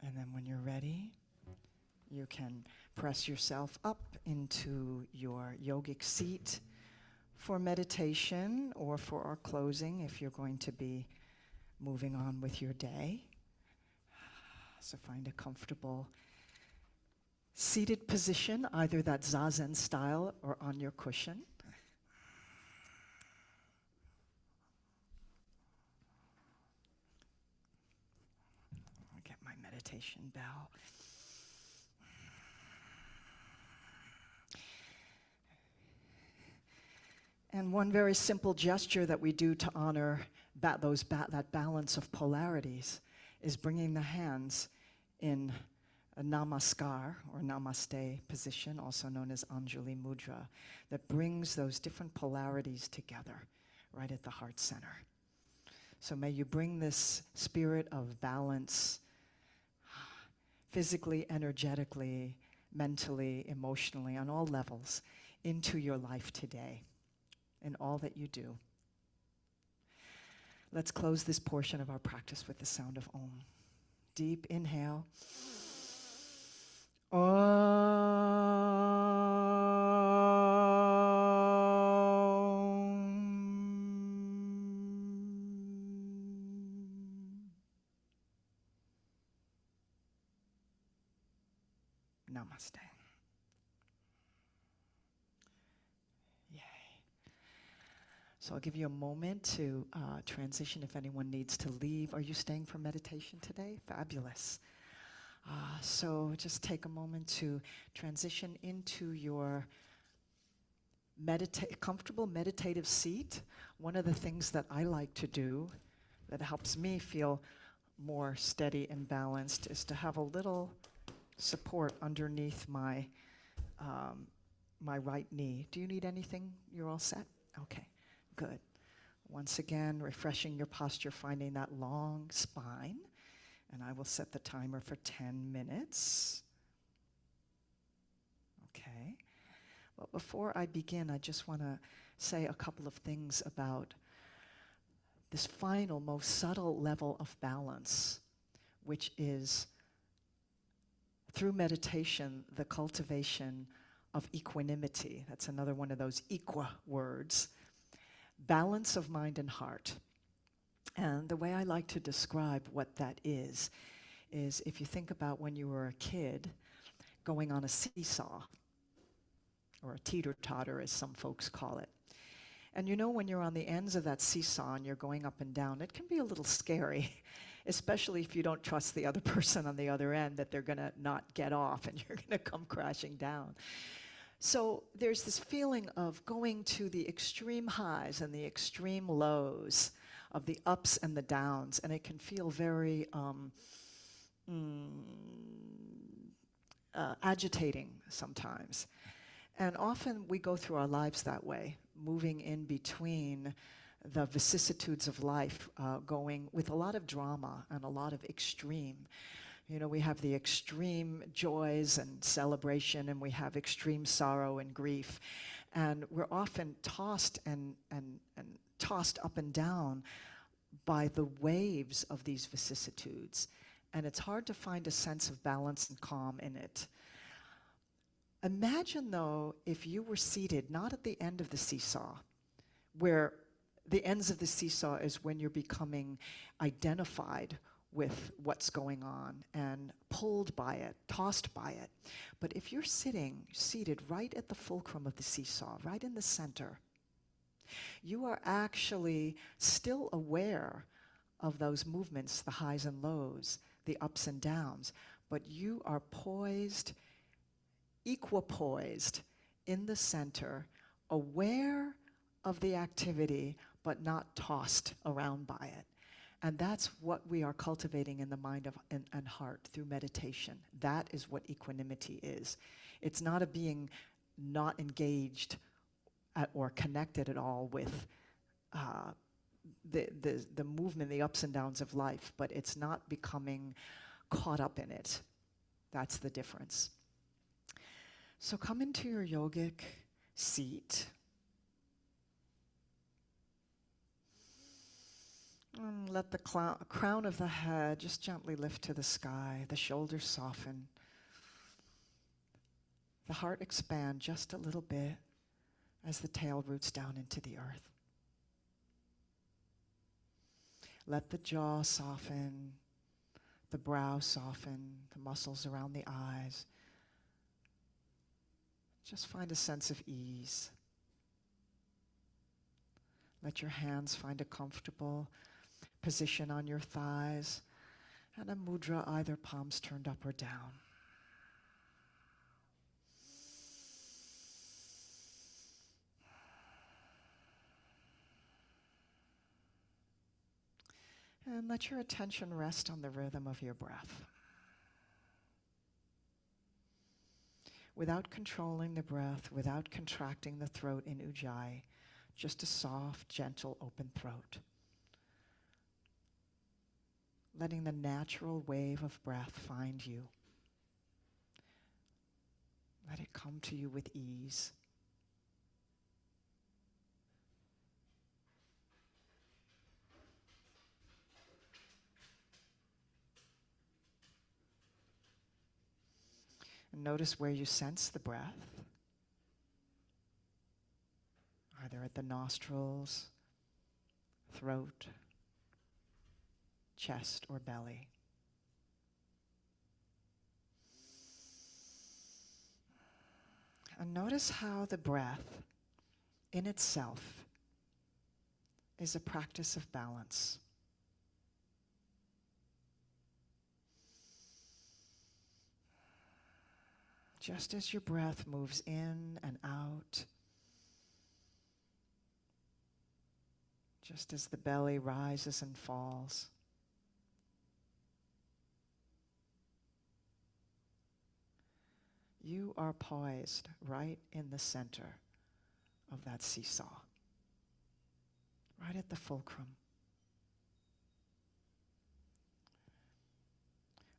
And then when you're ready, you can press yourself up into your yogic seat for meditation or for our closing if you're going to be moving on with your day. So find a comfortable seated position, either that Zazen style or on your cushion. I'll get my meditation bell. And one very simple gesture that we do to honor that balance of polarities is bringing the hands in a namaskar or namaste position, also known as Anjali Mudra, that brings those different polarities together right at the heart center. So may you bring this spirit of balance physically, energetically, mentally, emotionally, on all levels into your life today in all that you do. Let's close this portion of our practice with the sound of Om. Deep inhale. Namaste. Yay. So I'll give you a moment to transition if anyone needs to leave. Are you staying for meditation today? Fabulous. So just take a moment to transition into your comfortable meditative seat. One of the things that I like to do that helps me feel more steady and balanced is to have a little support underneath my my right knee. Do you need anything? You're all set? Okay, good. Once again, refreshing your posture, finding that long spine. And I will set the timer for 10 minutes. Okay. Well, before I begin, I just want to say a couple of things about this final, most subtle level of balance, which is, through meditation, the cultivation of equanimity. That's another one of those equa words. Balance of mind and heart. And the way I like to describe what that is if you think about when you were a kid going on a seesaw, or a teeter-totter as some folks call it. And you know, when you're on the ends of that seesaw and you're going up and down, it can be a little scary, especially if you don't trust the other person on the other end that they're gonna not get off and you're gonna come crashing down. So there's this feeling of going to the extreme highs and the extreme lows, of the ups and the downs, and it can feel very agitating sometimes. And often we go through our lives that way, moving in between the vicissitudes of life, going with a lot of drama and a lot of extreme. You know, we have the extreme joys and celebration, and we have extreme sorrow and grief. And we're often tossed and tossed up and down by the waves of these vicissitudes. And it's hard to find a sense of balance and calm in it. Imagine, though, if you were seated not at the end of the seesaw, where the ends of the seesaw is when you're becoming identified with what's going on and pulled by it, tossed by it. But if you're seated right at the fulcrum of the seesaw, right in the center, you are actually still aware of those movements, the highs and lows, the ups and downs, but you are poised, equipoised in the center, aware of the activity, but not tossed around by it. And that's what we are cultivating in the mind and heart through meditation. That is what equanimity is. It's not a being not engaged or connected at all with the movement, the ups and downs of life, but it's not becoming caught up in it. That's the difference. So come into your yogic seat. And let the crown of the head just gently lift to the sky. The shoulders soften. The heart expand just a little bit as the tail roots down into the earth. Let the jaw soften, the brow soften, the muscles around the eyes. Just find a sense of ease. Let your hands find a comfortable position on your thighs, and a mudra, either palms turned up or down. And let your attention rest on the rhythm of your breath. Without controlling the breath, without contracting the throat in ujjayi, just a soft, gentle, open throat. Letting the natural wave of breath find you. Let it come to you with ease. And notice where you sense the breath, either at the nostrils, throat, chest, or belly. And notice how the breath in itself is a practice of balance. Just as your breath moves in and out, just as the belly rises and falls, you are poised right in the center of that seesaw, right at the fulcrum.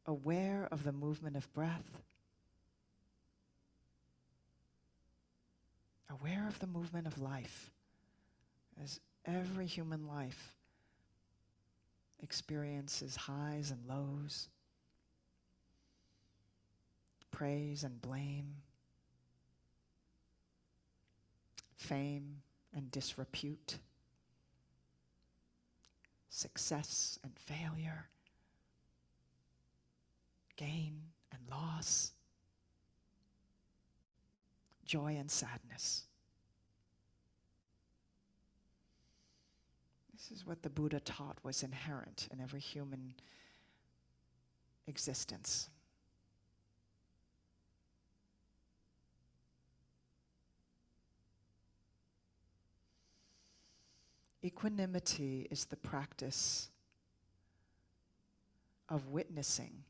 Aware of the movement of breath, aware of the movement of life, as every human life experiences highs and lows, praise and blame, fame and disrepute, success and failure, gain and loss, joy and sadness. This is what the Buddha taught was inherent in every human existence. Equanimity is the practice of witnessing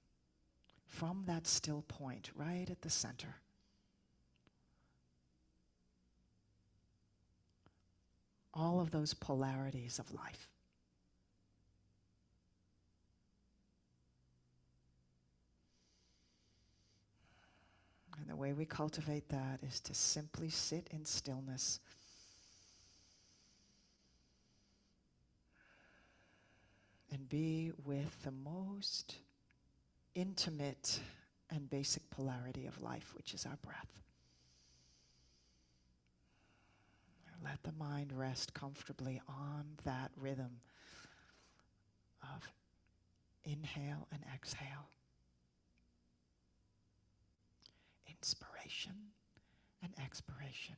from that still point right at the center all of those polarities of life. And the way we cultivate that is to simply sit in stillness and be with the most intimate and basic polarity of life, which is our breath. Let the mind rest comfortably on that rhythm of inhale and exhale, inspiration and expiration.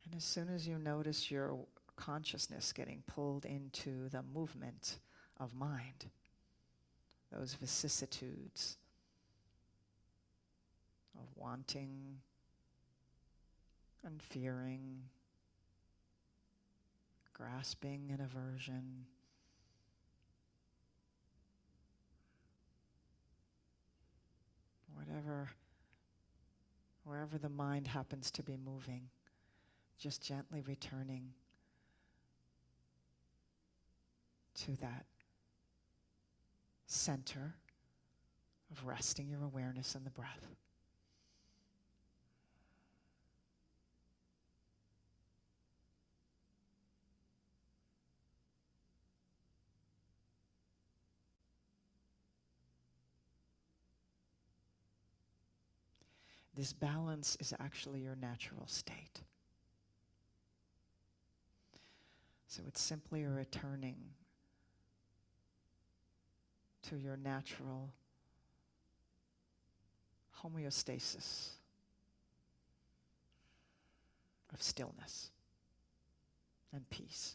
And as soon as you notice your consciousness getting pulled into the movement of mind, those vicissitudes of wanting and fearing, grasping and aversion, wherever the mind happens to be moving, just gently returning to that center of resting your awareness in the breath. This balance is actually your natural state. So it's simply a returning to your natural homeostasis of stillness and peace.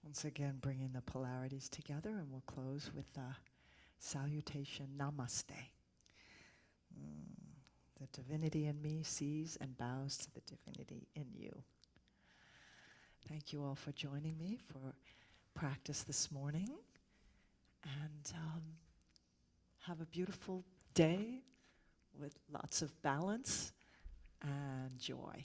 Once again, bringing the polarities together, and we'll close with the salutation, Namaste. The divinity in me sees and bows to the divinity in you. Thank you all for joining me for practice this morning, and have a beautiful day with lots of balance and joy.